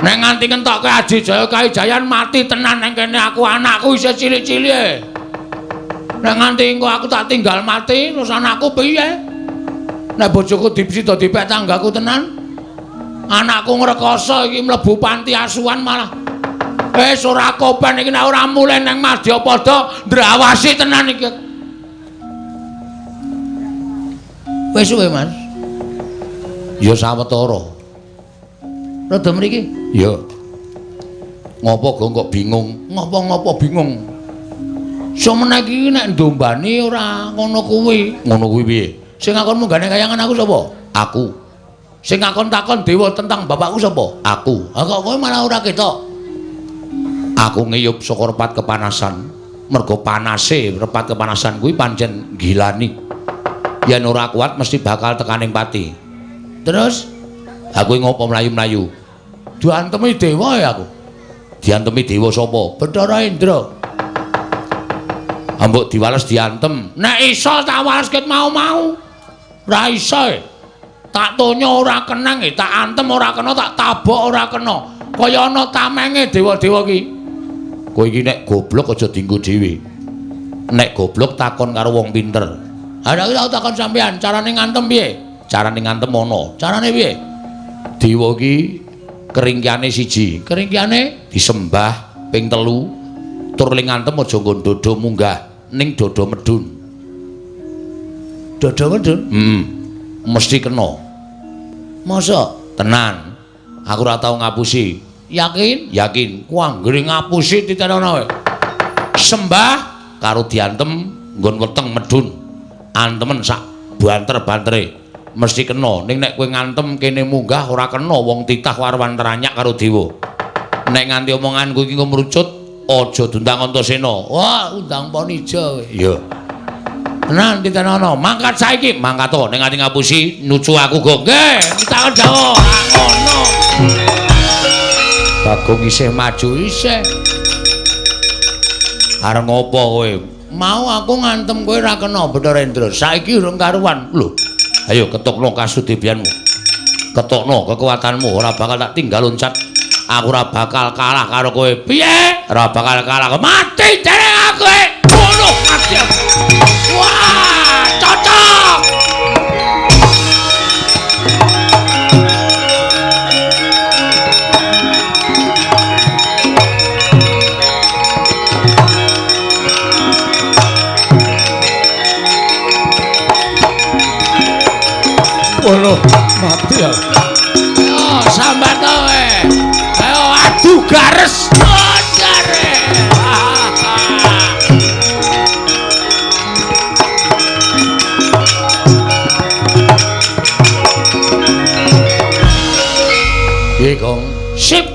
S1: Nek nganti ngentokke Aji Jaya Kawijayan mati tenan nang kene aku anakku isih cilik-cilik. Nek nganti engko aku tak tinggal mati terus anakku piye? Nek bojoku dipsida dipek tanggaku tenan. Anakku ngrekoso iki mlebu panti asuhan malah wis ora kopen iki nek ora mulih nang Madyapada ndrawasi tenan iki. Wis suwe, Mas. Ya sawetara. Rada mriki? Ya. Ngopo kok bingung? Ngopo bingung? Semene iki nek ndombani ora ngono kuwi. Ngono kuwi piye? Sing ngakon munggane kayangan aku sapa? Aku. Sing ngakon takon dewa tentang bapakku sapa? Aku. Ha kok kowe malah ora ketok? Aku ngiyup saka repat kepanasan. Mergo panase repat kepanasan kuwi pancen gilani. Yen ora kuat mesti bakal tekaning pati. Terus aku ngopo mlayu-mlayu? Diantemi dewa ya aku. Diantemi dewa sapa? Bathara Indra. Ambok diwales diantem. Nek iso tak waleske mau-mau. Ora iso. Tak tonya ora kenang, tak antem ora kena, tak tabok ora kena. Kaya ana tamenge dewa-dewa ki. Kowe iki nek goblok aja dienggo dhewe. Nek goblok takon karo wong pinter. Ada aku takon sampean, carane ngantem piye? Carane ngantem ana. Carane piye? Dewa ki keringkiane siji. Keringkiane disembah ping 3. Tur ling ngantem aja nggo dodo munggah ning dodo medun. Dodo medun? Mesti kena. Masa? Tenan. Aku ora tau ngapusi. Yakin? Yakin. Ku anggere ngapusi titenono wae. Sembah karo diantem nggon weteng medun. Antemen sak banter-bantere. Mesti kena. Ning nek kowe ngantem kene munggah ora kena wong titah warwan teranyak karo dewa. Nek nganti omonganku iki ngomrucut, aja dundang Antasena. Wah, undang Panija kowe. Iya. Tenan titenono. Mangkat saiki, mangkat to ning nganti ngapusi nucu aku go. Nggih, ditakon Jawa. Ngono. Bagong isih maju isih. Arep ngopo kowe? Mau aku ngantem kowe ra kena Bathara Indra. Saiki urung karuan. Lho. Ayo ketukno kasudebianmu. Ketukno kekuatanmu ora bakal tak tinggal loncat. Aku ora bakal kalah karo kowe. Piye? Ora bakal kalah. Mati dereng aku. Ngono mati. Wah, cocok.
S2: Waduh, mati ya.
S1: Ayo sambat kowe. Ayo adu gares. Jare. Piye, Kong? Sip.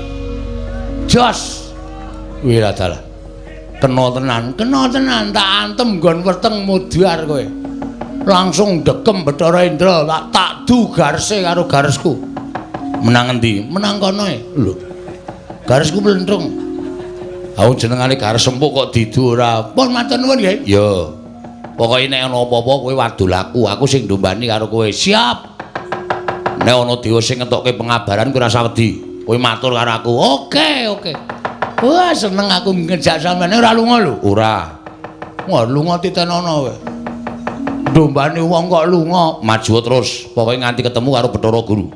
S1: Jos. Kuwi ra dalah. Kena tenan, tak antem nggon weteng mudhar kowe. Langsung dekem Bathara Indra tak du garese karo garesku. Menang endi? Menang kono e. Lho. Garesku mlentrung. Aku jenengane gares empuk kok didu ora. Pun matur nuwun nggih. Ya. Pokoke nek ana apa-apa kowe wadul aku sing ndombani karo kowe. Siap. Nek ana dewa sing ngentokke pengabaran kowe ora usah wedi. Kowe matur karo aku. Oke. Wah, seneng aku ngejak sampeyan ora lunga lho. Ora. Wah, lunga titenono kowe. Ndombani wong kok lunga, maju terus. Pokoke nganti ketemu karo Bathara Guru.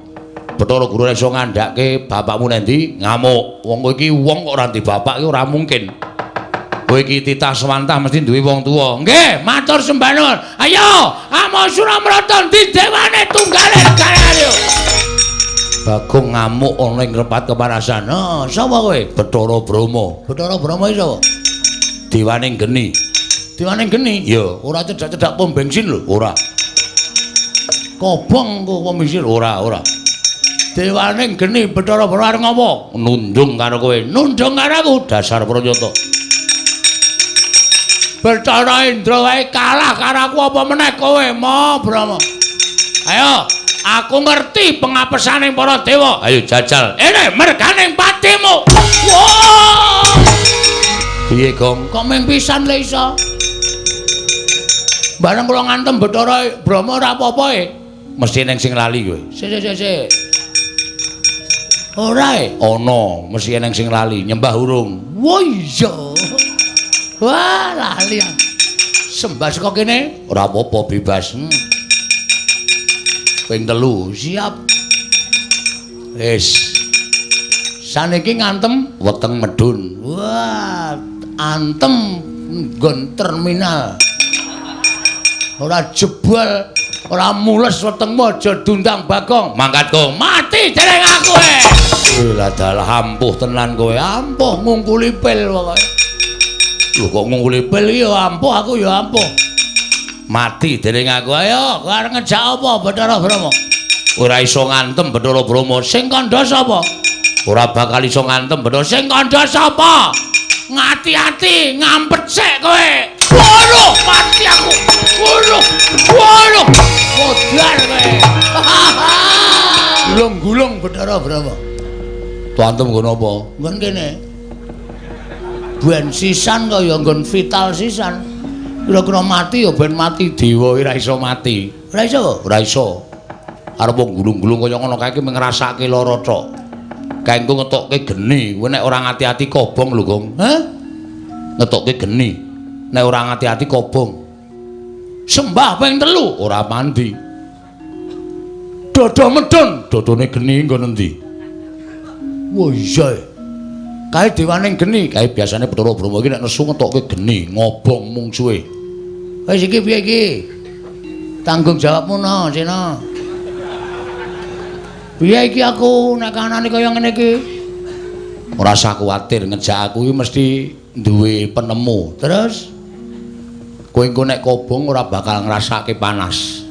S1: Bathara Guru nek iso ngandhake bapakmu nendi, ngamuk. Wong kowe iki wong kok ora ndek bapak iki ora mungkin. Kowe iki titah swantah mesti duwe wong tuwa. Nggih, matur sembah nuwun. Ayo, Amo Suramrata ndi dewane tunggale kaya. Bagong ngamuk ana ing repat kepanasan. Oh, sapa kowe? Bathara Brahma. Bathara Brahma iki sapa? Dewane geni. Dewane geni? Ya, ora cedak-cedak pom bensin lho, ora. Kobong ku komisir ora. Dewaning geni Bathara Brama arep ngopo? Nundung karo kowe. Nundung karo aku dasar Pranyata. Bathara Indra wae kalah karo aku apa meneh kowe, Mo Brama. Ayo, aku ngerti pengapesaning para dewa. Ayo jajal. Ene merganing patimu. Wah! Piye, Gong? Kok ming pisan le iso? Bareng kula ngantem Bathara Brama ora apa-apa mesti ning sing lali kowe. Sik. Ora ana, mesti ning sing lali nyembah urung. Wah iya. Wah, lali. Sembah saka kene ora apa-apa bebas. Ping 3 siap. Wis. Saniki ngantem weteng medun. Wah, antem nggon terminal. Ora jebol, ora mules wetengmu aja dundang Bagong. Mangkat kok mati dereng aku Lah dalah ampuh tenan kowe, ampuh ngungkuli pil pokoke. Lho kok ngungkuli pil iki ya ampuh aku ya ampuh. Mati dereng aku. Ayo, kowe arep ngejak apa Bathara Brama? Ora iso ngantem Bathara Brama. Sing kandha sapa? Ora bakal iso ngantem Bathara. Sing kandha sapa? Ngati-ati ngampet sik kowe. Waduh, mati aku. Waduh. Modar kowe. Gulung-gulung Bathara Brama. Tuantem nggon apa? Nggon kene. Ben sisan kaya nggon vital sisan. Kira-kira mati ya ben mati dewa ora iso mati. Ora iso? Ora iso. Arep wong gulung-gulung kaya ngono kae iki ngrasake lara tok. Kae engko ngetokke geni, kowe nek ora ngati-ati kobong lho, Gong. Hah? Ngetokke geni. Nek ora ngati-ati kobong. Sembah ping 3 ora mandi. Dodo medun, dodone geni nggon endi? Wah iya. Kae dewaning geni, kae biasane Bathara Brama iki nek nesu ngetokke geni, ngobong mungsuhe. Wis iki piye iki? Tanggung jawabmu no, Cina. Piye iki aku nek kanane kaya ngene iki? Ora usah kuwatir, ngejak aku iki mesti duwe penemu. Terus kowe engko nek kobong ora bakal ngrasake panas.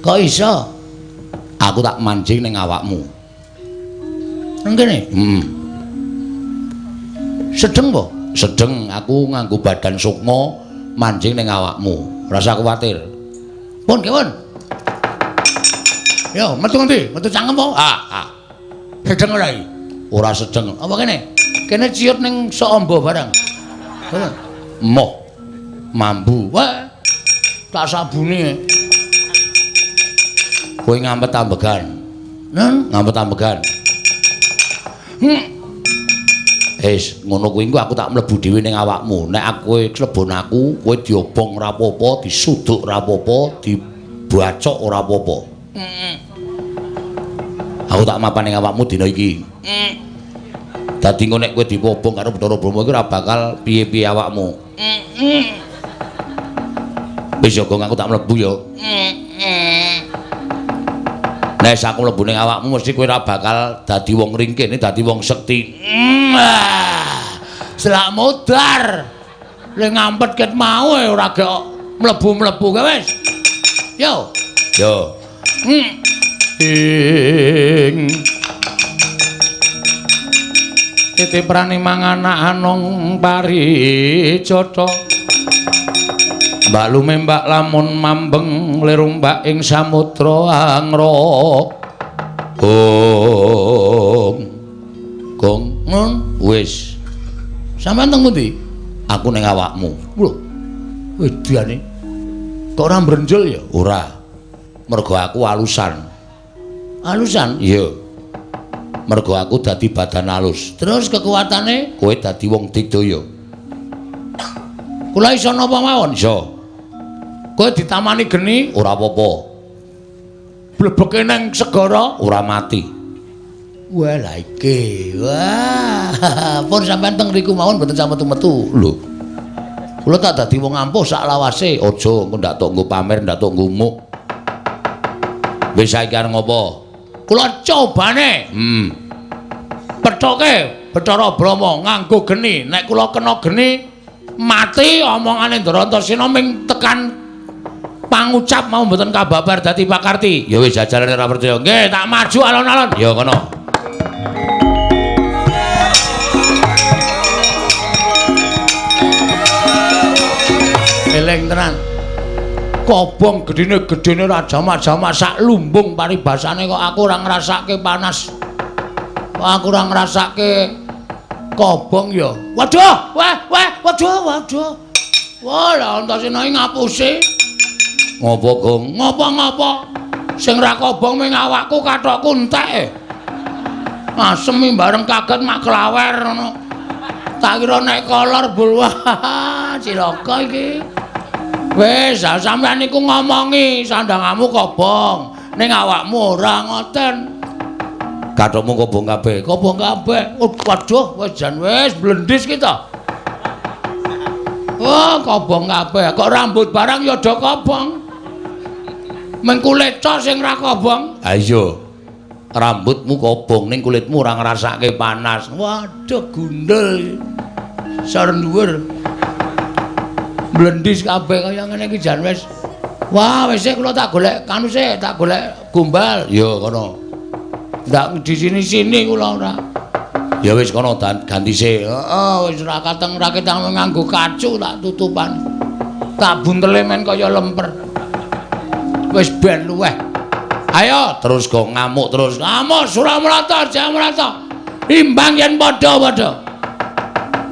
S1: Kok iso? Aku tak mancing ning awakmu. Nang kene? Sedeng po? Sedeng, aku nganggo badan sukma mancing ning awakmu. Ora usah kuwatir. Pun, kewon. Yo, metu ngendi? Metu cangkem po? Sedeng ora iki? Ora sedeng. Apa kene? Kene ciut ning sok amba barang. Moh. Mambu. Wah. Tak sabuni. Kowe ngampet ambegan. Ngampet ambegan. Ngono kuwi engko aku tak mlebu dhewe ning awakmu. Nek aku klebon aku, kowe diobong ora apa-apa, disuduk ora apa-apa, dibacok ora apa-apa. Aku tak mapan ning awakmu dina iki. Dadi engko nek kowe dipobong karo Bathara Brama iki ora bakal piye-piye awakmu. Wis yo, Gong, aku tak mlebu yo. Nek aku mlebu ning awakmu mesti kowe ora bakal dadi wong ringkene, dadi wong sekti. Selak modar. Le ngampet ket mau ora gek mlebu-mlebu kowe wis. Yo. Titiprane manganak anong paricata. Mbak lume mbak lamun mambeng lirumbak ing samudra angra. Gong, wis. Sampeyan teng pundi? Aku ning awakmu. Lho. Wedane. Kok ora mbrenjol ya? Ora. Mergo aku alusan. Alusan? Iya. Mergo aku dadi badan alus. Terus kekuatane kowe dadi wong digdaya. Kula iso napa mawon? Iso. Kowe ditamani geni ora apa-apa. Blebeke nang segara ora mati. Wah lha iki. Wah, pun sampean teng riku mawon mboten sampe metu. Lho. Kula tak dadi wong ampuh sak lawase. Aja engko ndak tok nggo pamer, ndak tok nggo muk. Wis saiki arep ngopo? Kula cobane. Pethoke Bathara Brama nganggo geni. Nek kula kena geni mati omongane Ndarantasena ming tekan pangucap mau mboten kababar dadi pakarti. Ya wis jajalane ora percaya. Nggih, tak maju alon-alon. Ya kono. Eleng tenan. Kobong gedene raja-majamak sak lumbung paribasane kok aku ora ngrasake panas. Aku ora ngrasake kobong ya. Waduh, waduh. Wah, lah entasene ngapusi. Ngopo, Gong? Ngopo? Sing ra kobong ming awakku kathokku entek. Asem bareng kaget mak klawer ngono. Tak kira nek kolor bul. Wah, cilaka iki. Wis, sampeyan niku ngomongi sandangamu kobong, ning awakmu ora ngoten. Kathokmu kobong kabeh. Waduh, wis jan wis blendis kita. Oh, kobong kabeh. Kok rambut barang ya do kobong. Men kulit tok sing ra kobong. Ha iya. Rambutmu kobong ning kulitmu ora ngrasake panas. Waduh, gundul. Sar dhuwur. Blendis kabeh kaya ngene iki jan wis. Wah, wis kula tak golek kanu sik, tak golek gombal. Ya kono. Ndak di sini-sini kula ora. Ya wis kono ganti sik. Heeh, wis ora kateng ra ketang nganggo kacu tak tutupan. Tak buntele men kaya lemper. Wis ben luweh. Ayo terus go ngamuk terus. Ngamuk Suramrata, Jayamrata. Imbang yen padha-padha.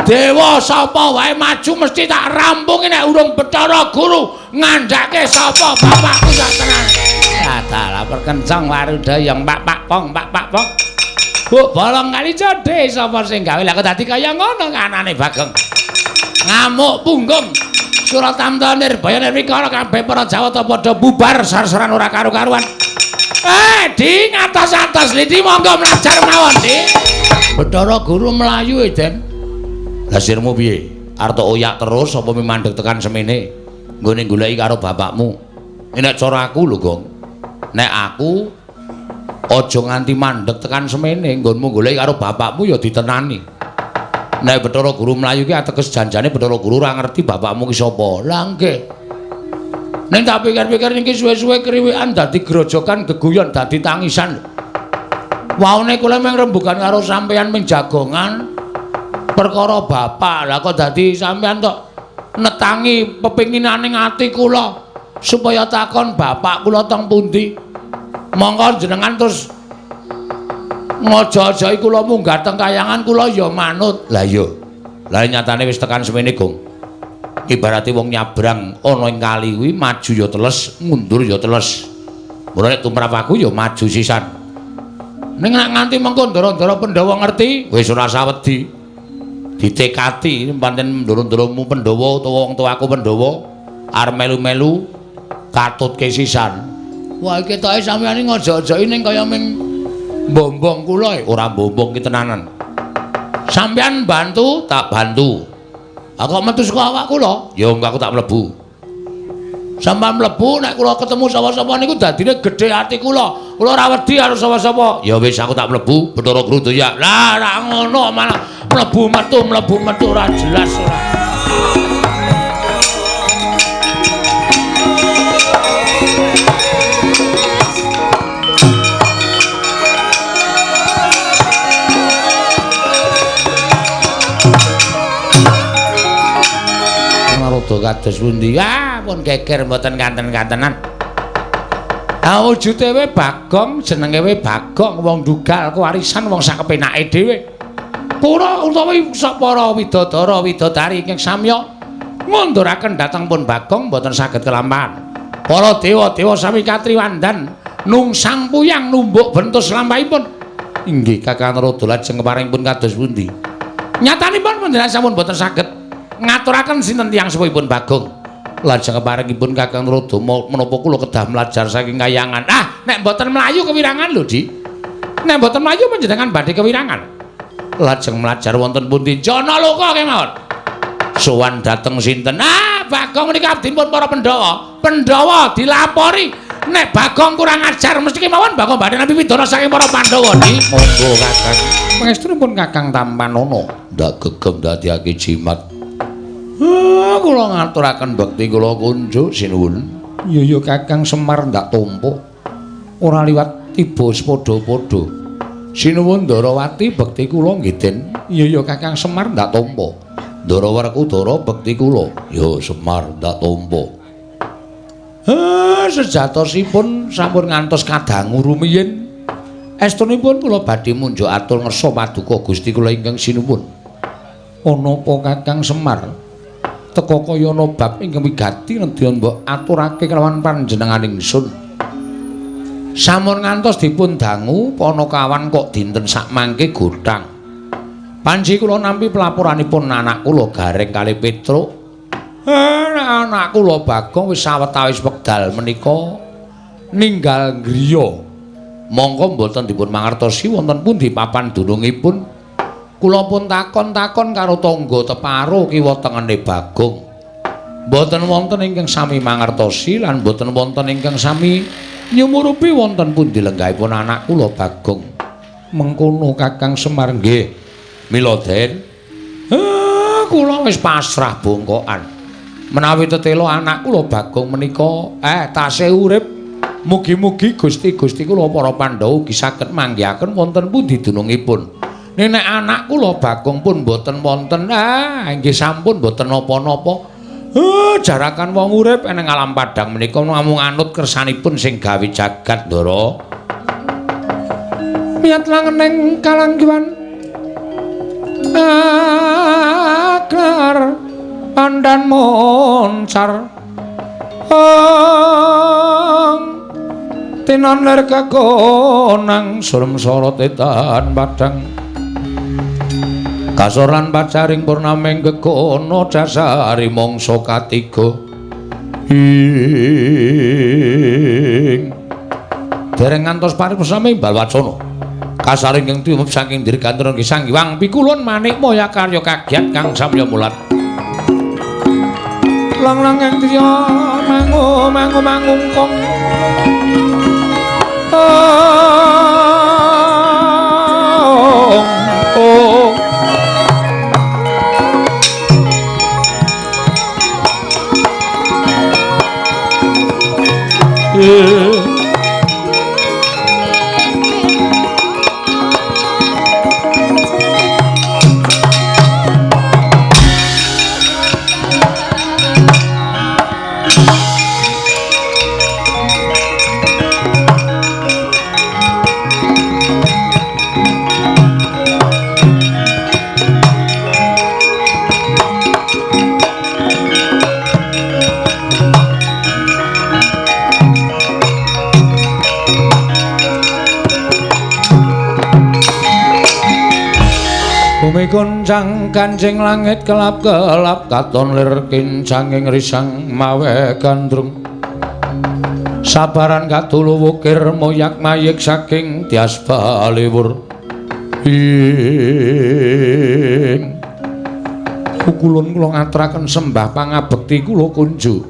S1: Dewa sapa wae maju mesti tak rampungi nek urung Bathara Guru ngandhake sapa bapakku sak tenan. Ya dalah perkencang warudayang Pak Pong. Bu bolong kali codhe sapa sing gawe lah kok dadi kaya ngono kanane Bagong. Ngamuk punggung. Suratamta Nirbaya Nirwikara kabeh para Jawata padha bubar sarsaran ora karu-karuan. Di ngatos-atos liti monggo mlajar mawon, Di. Bathara Guru mlayu Den. Hasilmu piye? Arep oyak terus apa mandeg tekan semene? Nggone goleki karo bapakmu. Nek cara aku lho, Gong. Nek aku aja nganti mandeg tekan semene, nggonmu goleki karo bapakmu ya ditenani. Nek Bathara Guru mlayu ki ateges janjane Bathara Guru ora ngerti bapakmu ki sapa. Lah nggih. Nek tak pikir-pikir niki suwe-suwe kriwikan dadi grojokan geguyon dadi tangisan. Waune kula mung rembugan karo sampeyan ming jagongan. Perkara bapak lah kok dadi sampean tok netangi pepinginaning ati kula supaya takon bapak kula teng pundi monggo jenengan terus ngojo-ojohi kula munggah teng kayangan kula ya manut. Lah iya lah nyatane wis tekan semene Gong ibarate wong nyabrang ana ing kali kuwi maju ya teles mundur ya teles mula nek tumrap aku ya maju sisan ning nek nganti mengko ndara-ndara Pandhawa ngerti wis ora sawedi ditekati pancen ndoro-ndoromu Pandhawa utawa wong tuaku Pandhawa arep melu-melu katutke sisan. Wah iki ketoke sampeyan iki ngojo-ojoki ning kaya ming mbombong kula ora mbombong ki tenanan. Sampeyan bantu tak bantu. Aku metu saka awak kula, ya engko aku tak mlebu. Sampeyan mlebu nek kula ketemu sapa-sapa niku dadine gedhe ati kula. Kula ora wedi karo sapa-sapa. Ya wis aku tak mlebu Bathara Guru doyak. Lah ra ngono malah mlebu metu ora jelas ora. Naroda kados pundi? Ah, pun geger mboten kanten-kantenan. Ah wujude we Bagong, jenenge we Bagong, wong dugal kewarisan wong sakepenake dhewe. Para utawi para widodara widodari ingkang samya ngunduraken dhateng pun Bagong mboten saged kelampahan. Para dewa-dewa sami katriwandan nungsang puyang numbuk bentus lampahipun. Inggih Kakang Naroda lajeng keparing pun kados pundi? Nyatanipun panjenengan sampun mboten saged ngaturaken sinten tiyang sepuhipun Bagong. Lajeng keparingipun Kakang Naroda menapa kula kedah mlajar saking kayangan. Ah, nek mboten mlayu kewirangan lho, Di. Nek mboten mlayu panjenengan badhe kewirangan. Lajeng mlajar wonten pundi? Janaloka kemawon. Sowan dhateng sinten? Ah, Bagong menika abdipun para Pandhawa. Pandhawa dilapori nek Bagong kurang ajar mesti kemawon Bagong badhe nampi pidana saking para Pandhawa, Di. Monggo Kakang. Pangestunipun Kakang Tampanono ndak gegem dadiake jimat. Kula ngaturaken bekti kula kunjuk sinuwun. Iya Kakang Semar ndak tampa. Ora liwat tiba sepadha-padha. Sinuwun Ndarawati bekti kula nggih Den. Iya Kakang Semar ndak tampa. Ndarawerkudara bekti kula. Ya Semar ndak tampa. Sejatosipun sampun ngantos kadangu rumiyin. Estunipun kula badhe munjuk atur ngersa paduka Gusti kula ingkang sinuwun. Ana apa Kakang Semar? Teka kaya ana bab ingkang wigati nedya mbok aturake kelawan panjenenganing ingsun. Sampun ngantos dipun dangu Panakawan kok dinten sak mangke godhang. Panji kula nampi pelaporanipun anak kula Gareng kalih Petruk. Anak kula Bagong wis sawetawis wekdal menika ninggal griya. Monggo mboten dipun mangertosi wonten pundi papan dunungipun. Kula pun takon-takon karo tangga teparo kiwa tengene Bagong. Mboten wonten ingkang sami mangertosi lan mboten wonten ingkang sami nyumurupi wonten pundi lenggahipun anak kula Bagong. Mengkono Kakang Semar nggih. Mila Den. Kula wis pasrah bongkokan. Menawi tetela anak kula Bagong menika tasih urip, mugi-mugi Gusti-gusti kula para Pandhawa ugi saged manggihaken wonten pundi dunungipun. Nek anak kula Bagong pun boten wonten, inggih sampun boten napa-napa. Jarakan wong urip eneng alam padang menika namung anut kersanipun sing gawe jagat Ndara. Miyat langeneng kalanggiwan aklar pandan moncar. Tinon ler kagonang surem sorot etan padang. Kasoran pacaring purnameng gegono dasari mangsa katiga. Dereng ngantos paripurna balwacana. Kasaring ing tumep saking dirgantara Sang Hyang Pikulun manik moya karya kagiat kang samya mulat. Lang-lang ing triya mangungkong. Bumi kuncang kancing langit kelap-kelap katon lir kincanging risang mawe gandrung. Sabaran katulu wukir moyak mayik saking tias baliwur. Kulun kula ngaturaken sembah pangabekti kula kunjuk.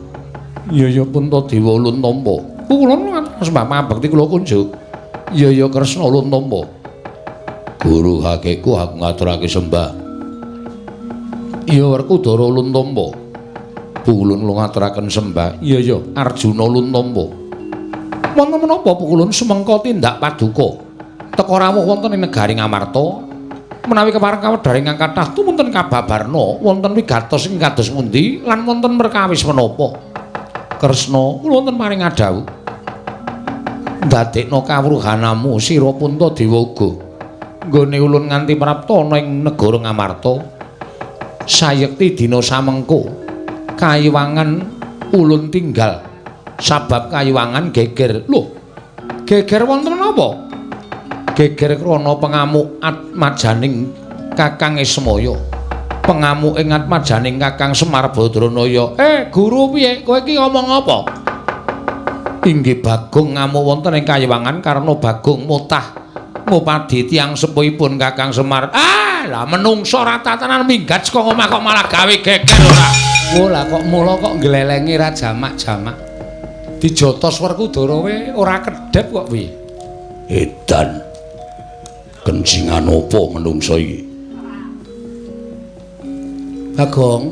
S1: Iya Punta Dewa ulun tampa. Kulun ngaturaken sembah pangabekti kula kunjuk. Iya Kresna ulun tampa. Guru hakeku aku ngaturake sembah. Iya Werkudara ulun tampa. Pukulun kula ngaturaken sembah. Iya Arjuna ulun tampa. Wonten menapa Pukulun sumengka tindak paduka teka rawuh wonten ing negari Ngamarta menawi kepareng kawedharing ingkang kathah tumunten kababarna wonten wigatos ing kados pundi lan wonten perkawis menapa. Kresna kula wonten paring adhawuh. Ndadekna kawruhanamu sira Punta Dewa uga nggone ulun nganti prapta ana ing negara Ngamarta. Sayekti dina samengko kayiwangan ulun tinggal sabab kayiwangan geger. Lho, geger wonten napa? Geger krana pengamuk atmajaning Kakang Ismaya. Pengamuk ing atmajaning Kakang Semar Badranaya. Guru piye? Kowe iki ngomong apa? Inggih Bagong ngamuk wonten ing kayiwangan karena Bagong mutah ngupadi tiyang sepuhipun Kakang Semar. Lah menungso ra tatanan minggat saka omah kok malah gawe geger ora. Lah kok mula kok nglelengi ra jamak-jamak. Dijotos Werkudara we ora kedhep kok piye? Edan. Kencingan apa menungso iki? Bagong.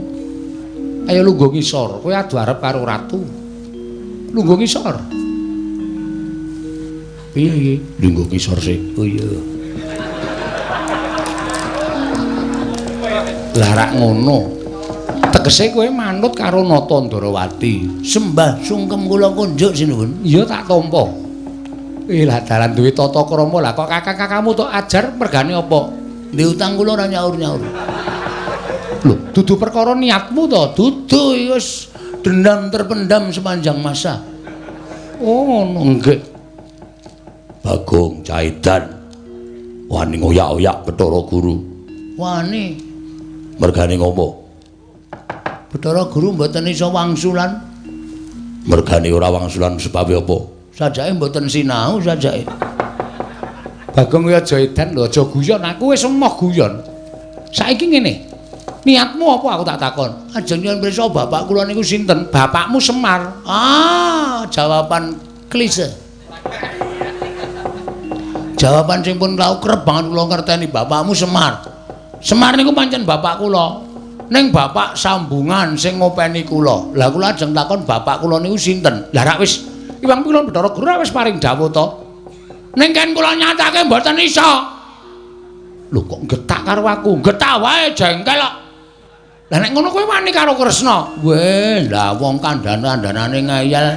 S1: Ayo lungguh ngisor, kowe adu arep karo ratu. Lungguh ngisor. Piye iki? Lungguh ngisor sih. Oh iya. Lah rak ngono. Tegese kowe manut karo Nata Ndarawati. Sembah sungkem kula kunjuk sinuwun. Iya tak tampa. Lah dalan duwe tata krama lah kok kakak-kakakmu tok ajar mergane apa? Ndek utang kula ora nyaur-nyaur. Lho, dudu perkara niatmu to, dudu wis dendam terpendam sepanjang masa. Oh, nggih. Bagong Caidan wani ngoyak-oyak Bathara Guru. Wani. Mergane ngopo? Bathara Guru mboten iso wangsulan. Mergane ora wangsulan sebab apa? Sajake mboten sinau sajake. Bagong ya aja edan lho, aja guyon. Aku wis emoh guyon. Saiki ngene. Niatmu apa aku tak takon? Ajeng yen pirsa bapak kula niku sinten? Bapakmu Semar. Ah, jawaban klise. Jawaban sing pun tau kerep banget kula ngerteni bapakmu Semar. Semar niku pancen bapak kula. Ning bapak sambungan sing ngopeni kula. Lah kula ajeng takon bapak kula niku sinten? Lah rak wis Iwang Pilon Bathara Guru wis paring dawuh to. Ning kan kula nyatake mboten iso. Lho kok getak karo aku? Getak wae jengkel kok. Lah nek ngono kowe wani karo Kresna. Weh, lah wong kandhane-kandhanane ngeyel.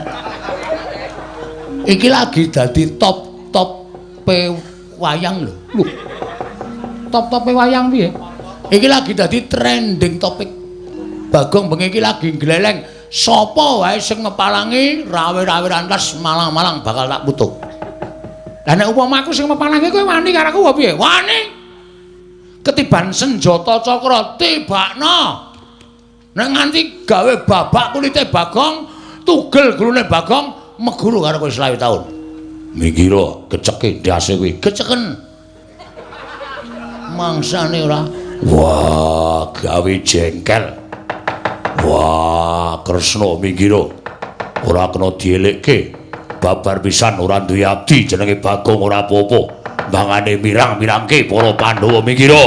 S1: Iki lagi dadi top wayang lho. Lho. Top wayang piye? Iki lagi dadi trending topik. Bagong bengi iki lagi gleleng. Sapa wae sing ngepalangi rawe-rawe rantas malang-malang bakal tak putuk. Lah nek upama aku sing ngepalangi kowe wani karo aku piye? Wani. Ketiban senjata cakra tibakna. Nek nganti gawe babak kulite Bagong, tugel gulune Bagong meguru karo kowe 20 taun. Mikira keceke ndase kuwi, keceken. Mangsane ora. Wah, gawe jengkel. Wah, Kresna mikira ora kena dielekke. Babar pisan ora duwe abdi jenenge Bagong ora apa-apa. Bangane mirang-mirangke para Pandhawa mikira.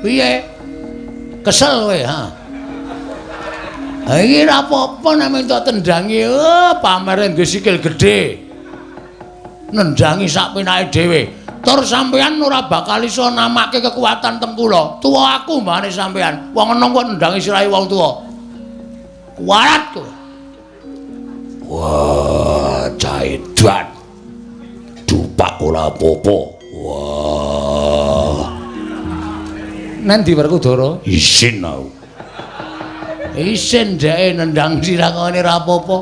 S1: Piye? Kesel kowe, ha? Ha iki ora apa-apa nek entuk tendangi, pamere nggo sikil gedhe. Nendangi sak penake dhewe. Tur sampeyan ora bakal iso namake kekuatan tempula. Tuwa aku mbane sampeyan. Wong enom kok nendangi sirahe wong tuwa. Kuwarat kowe. Wah, Caidan. Dupak ora apa-apa. Wah. Nendi Werkudara? Isin aku. Isin dhek nendang sirah ngene ora apa-apa.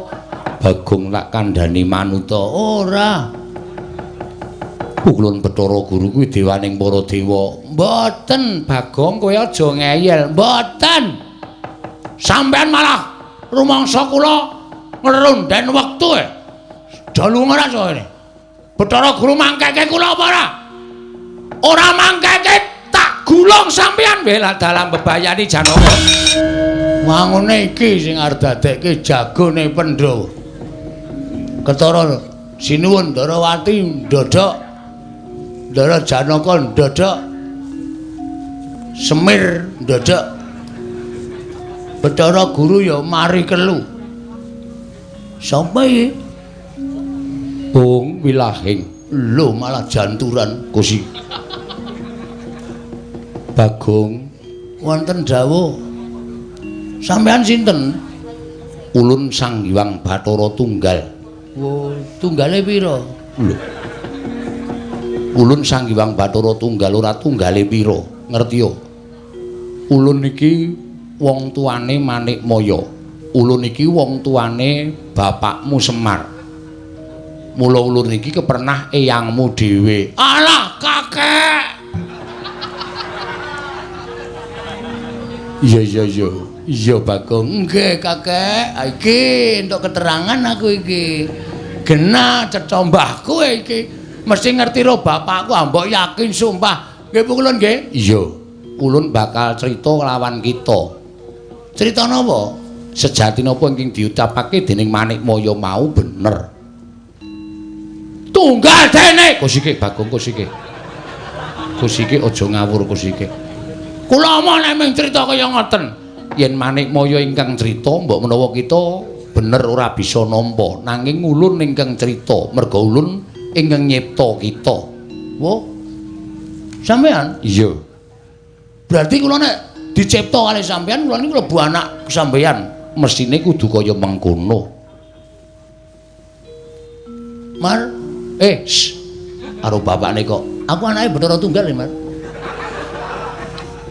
S1: Bagong tak kandhani manuta. Ora. Kulon Bathara Guru kuwi dewaning para dewa. Mboten, Bagong kowe aja ngeyel. Mboten. Sampeyan malah rumangsa kula ngerunden wektu e. Dalu ora soene. Bathara Guru mangkeke kula apa ora? Ora mangkeke tak gulung sampeyan bela dalam bebayani Janaka. Wangune iki sing arep dadekke jagone Pandhawa. Ketara sinuwun Ndarawati ndodok Ndara Janaka ndodok Semir ndodok Bathara Guru ya mari kelu. Sapa iki? Bung Wilahing. Lho malah janturan Gusti. Bagong wonten dawuh. Sampeyan sinten? Ulun Sang Hyang Bathara Tunggal. Oh, tunggale pira? Lho. Ulun Sang Hyang Bathara Tunggal ora tunggale pira, ngerti yo. Ulun iki wong tuane Manikmaya. Ulun iki wong tuane bapakmu Semar. Mula ulun iki kepernah eyangmu dhewe. Alah, kakek. Iya. Iya, Bagong. Nggih, kakek. Iki entuk keterangan aku iki. Genah ceca mbahku iki. Mesti ngerti ro bapakku, mbok yakin sumpah. Nggih ulun nggih? Iya. Ulun bakal crita lawan kita. Crita napa? Sejatine apa ingkang diucapake dening Manikmaya mau bener. Tunggal dene Kusike Bagong Kusike. Kusike aja ngawur Kusike. Kula omong nek mung crita kaya ngoten. Yen Manikmaya ingkang crita mbok menawa kita bener ora bisa nampa nanging ulun ingkang crita merga ulun ingkang nyipta kita. Wo. Sampean? Iya. Berarti kula nek dicipta kali sampean kula niku klebu anak sampean. Mesine kudu kaya mengkono. Mar, karo bapakne kok. Aku anake Bathara Tunggal, Mar.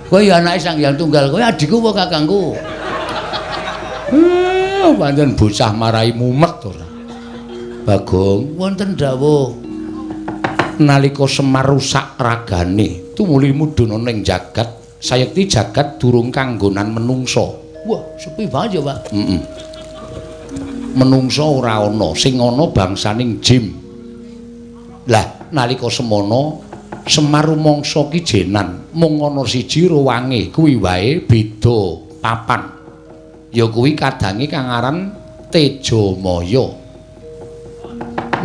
S1: Kowe ya anake Sang Hyang Tunggal, kowe adikku apa kakangku? Pancen bocah marai mumet ora. Bagong, wonten dawuh. Nalika Semar rusak ragane, tumuli mudhun ning jagat, sayekti jagat durung kanggonan menungsa. Wah, sepi banget ya, Pak. Menungsa ora ana, sing ana bangsaning jim. Lah, nalika semono Semar rumangsa ki jenan, mung ana siji ruwange, kuwi wae beda papan. Ya kuwi kadange kang aran Tejamaya.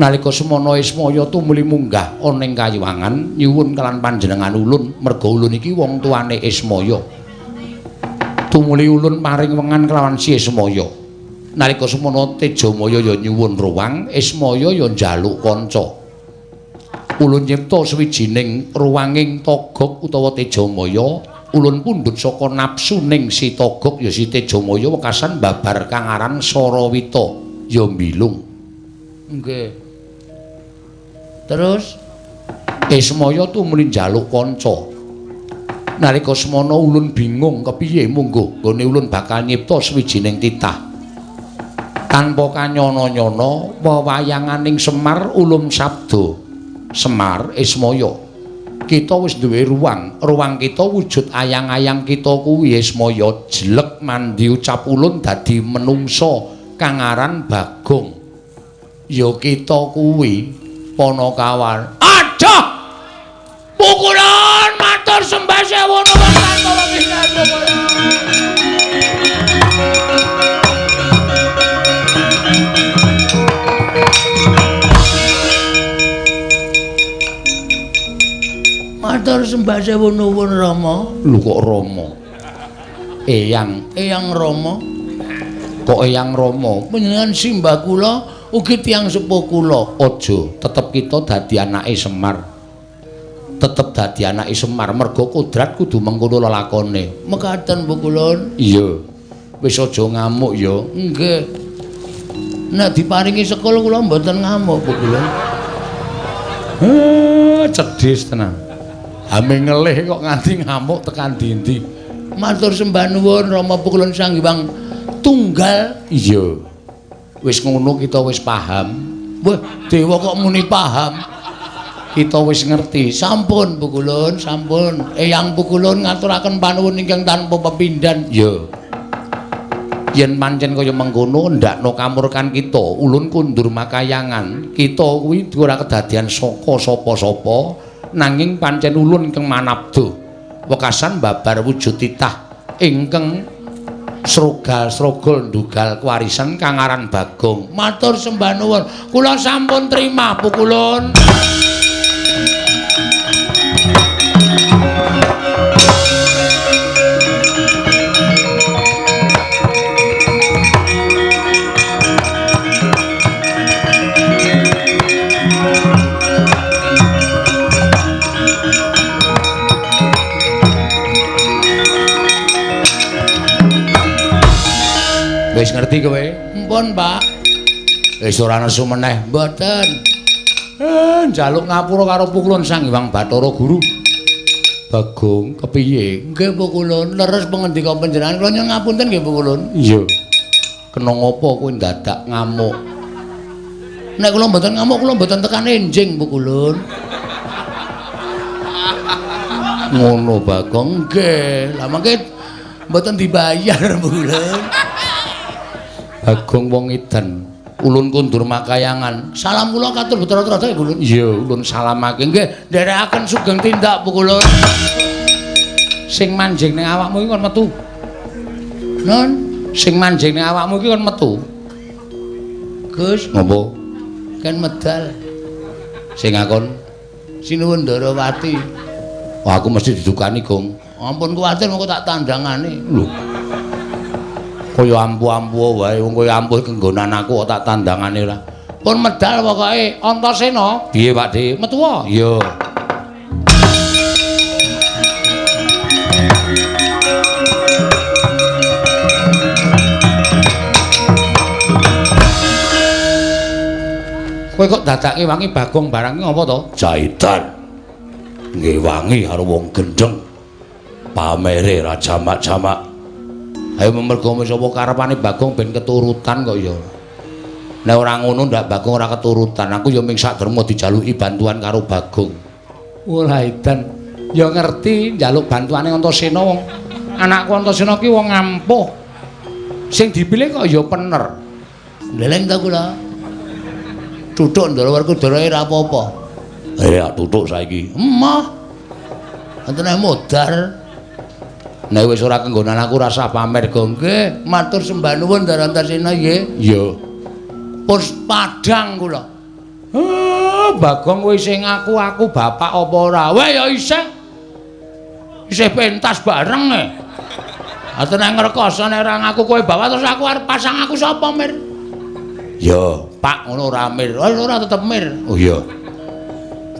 S1: Nalika semono Ismaya tumuli munggah ana ing kayuwangan, nyuwun kelan panjenengan ulun, merga ulun iki wong tuane Ismaya. Tumuli ulun paring wengan kelawan si Ismaya. Nalika semono Tejamaya ya nyuwun ruwang, Ismaya ya njaluk kanca. Ulun nyipta sawijining ruwanging togok utawa Tejamaya, ulun pundhut saka napsuning si togok ya si Tejamaya wekasan babar kang aran Sarawita ya mbilung. Nggih. Terus Ismaya tumuli njaluk kanca. Nalika semana ulun bingung kepiye munggo nggone ulun bakal nyipta sawijining titah. Tanpa kanyana-nyana wewayanganing Semar ulun sabda. Semar Ismaya. Kita wis duwe ruwang kita wujud ayang-ayang kita kuwi Ismaya jelek mandi ucap ulun dadi menungsa kang aran Bagong. Ya kita kuwi Panakawan. Aduh! Pukulan matur sembah sewu nuwun kula matur sembah sewu nuwun Rama. Lho kok Rama? Eyang Rama. Kok Eyang Rama? Panjenengan simbah kula ugi tiyang sepuh kula. Aja, tetep kita dadi anake Semar. Tetep dadi anake Semar merga kodrat kudu mengkono lelakone. Mekaten Bu Kulon? Iya. Wis aja ngamuk ya. Nggih. Nek diparingi sekul kula mboten ngamuk Bu Kulon. Cedhis tenan. Ame ngelih kok nganti ngamuk tekan ndi-ndi. Matur sembah nuwun Rama Pukulun Sang Hyang Tunggal. Iya. Wis ngono kita wis paham. Wah, dewa kok muni paham. Kita wis ngerti. Sampun Pukulun, sampun. Eyang Pukulun ngaturaken panuwun ingkang tanpa pepindhan. Iya. Yen pancen kaya mengkono ndakno kamurkan kita, ulun kundur makayangan. Kita kuwi ora kedadian saka sapa-sapa. Nanging pancen ulun ingkang manabda wekasan babar wujud titah ingkang srogal-srogol ndugal kewarisan kang aran Bagong. Matur sembah nuwun. Kula sampun trima Pukulun. Wis ngerti kowe? Mpun, Pak. Wis ora nesu meneh. Mboten. Njaluk ngapura karo Pukulun Sang Hyang Bathara Guru. Bagong, kepiye? Nggih, Pukulun. Leres pangendika panjenengan kula nyuwun ngapunten nggih, Pukulun. Iya. Kena ngapa kowe dadak ngamuk? Nek kula mboten ngamuk, kula mboten tekan enjing, Pukulun. Ngono, Bagong. Nggih. Lah mangke mboten dibayar, Pukulun. Bagong wong edan, ulun kundur makayangan. Salam kula katur Bathara Ibu Ulun. Iya, ulun salamake. Nggih, nderekaken sugeng tindak Bu Kulun. Sing manjing ning awakmu iki kon metu. Non, Sing manjing awakmu iki kon metu. Gus, ngopo? Kan medal. Sing ngakon Sinuwun Ndarawati. Wah, aku mesti didukani, Gong. Ampun kuwatir mengko tak tandangane. Lho. Kaya ampu-ampu wae, wong kaya ampuh kenggonan aku kok tak tandangane ora. Pun medal pokoke Antasena. Piye, Pakde? Metu wae. Iya. Kowe kok dadake wangi Bagong barang ngopo to? Jahitan. Nggih wangi karo wong gendeng. Pamere ra jamak-jamak. Ayo mergo sapa karepane Bagong ben keturutan kok ya. Nek ora ngono ndak Bagong ora keturutan. Aku ya ming sakdermo dijaluki bantuan karo Bagong. Ora edan. Ya ngerti njaluk bantuane Antasena wong anakku Antasena ki wong ampuh. Sing dipilih kok ya pener. Leleng ta kula. Tutuk Ndarawarkudara ora apa-apa. Tutuk saiki. Emah. Antene modar. Nek wis ora kenggonan aku rasa pamer Gong. Nggih, matur sembah nuwun Antasena nggih. Iya. Pus padhang kula. Bagong kowe sing aku bapak apa ora? Weh ya isih. Isih pentas bareng e. Atene ngrekoso nek ora ngaku kowe bapak terus aku arep pasang aku sapa, Mir? Ya, Pak ngono ora mir. Ora tetep mir. Oh iya.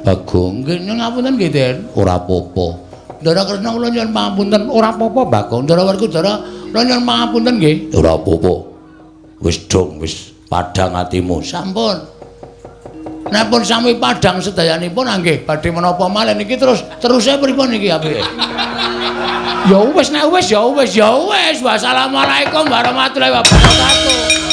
S1: Bagong, nggih ngapunten nggih, Den. Ora apa-apa. Ndara Kresna kula nyuwun pangapunten. Ora apa-apa, Bagong. Ndarawarkudara kula nyuwun pangapunten nggih. Ora apa-apa. Wis dong, wis padhang atimu. Sampun. Nek pun sami padhang sedayanipun nggih badhe menapa malih niki terus pripun niki apike? Ya wis nek wis ya wis. Wassalamualaikum warahmatullahi wabarakatuh.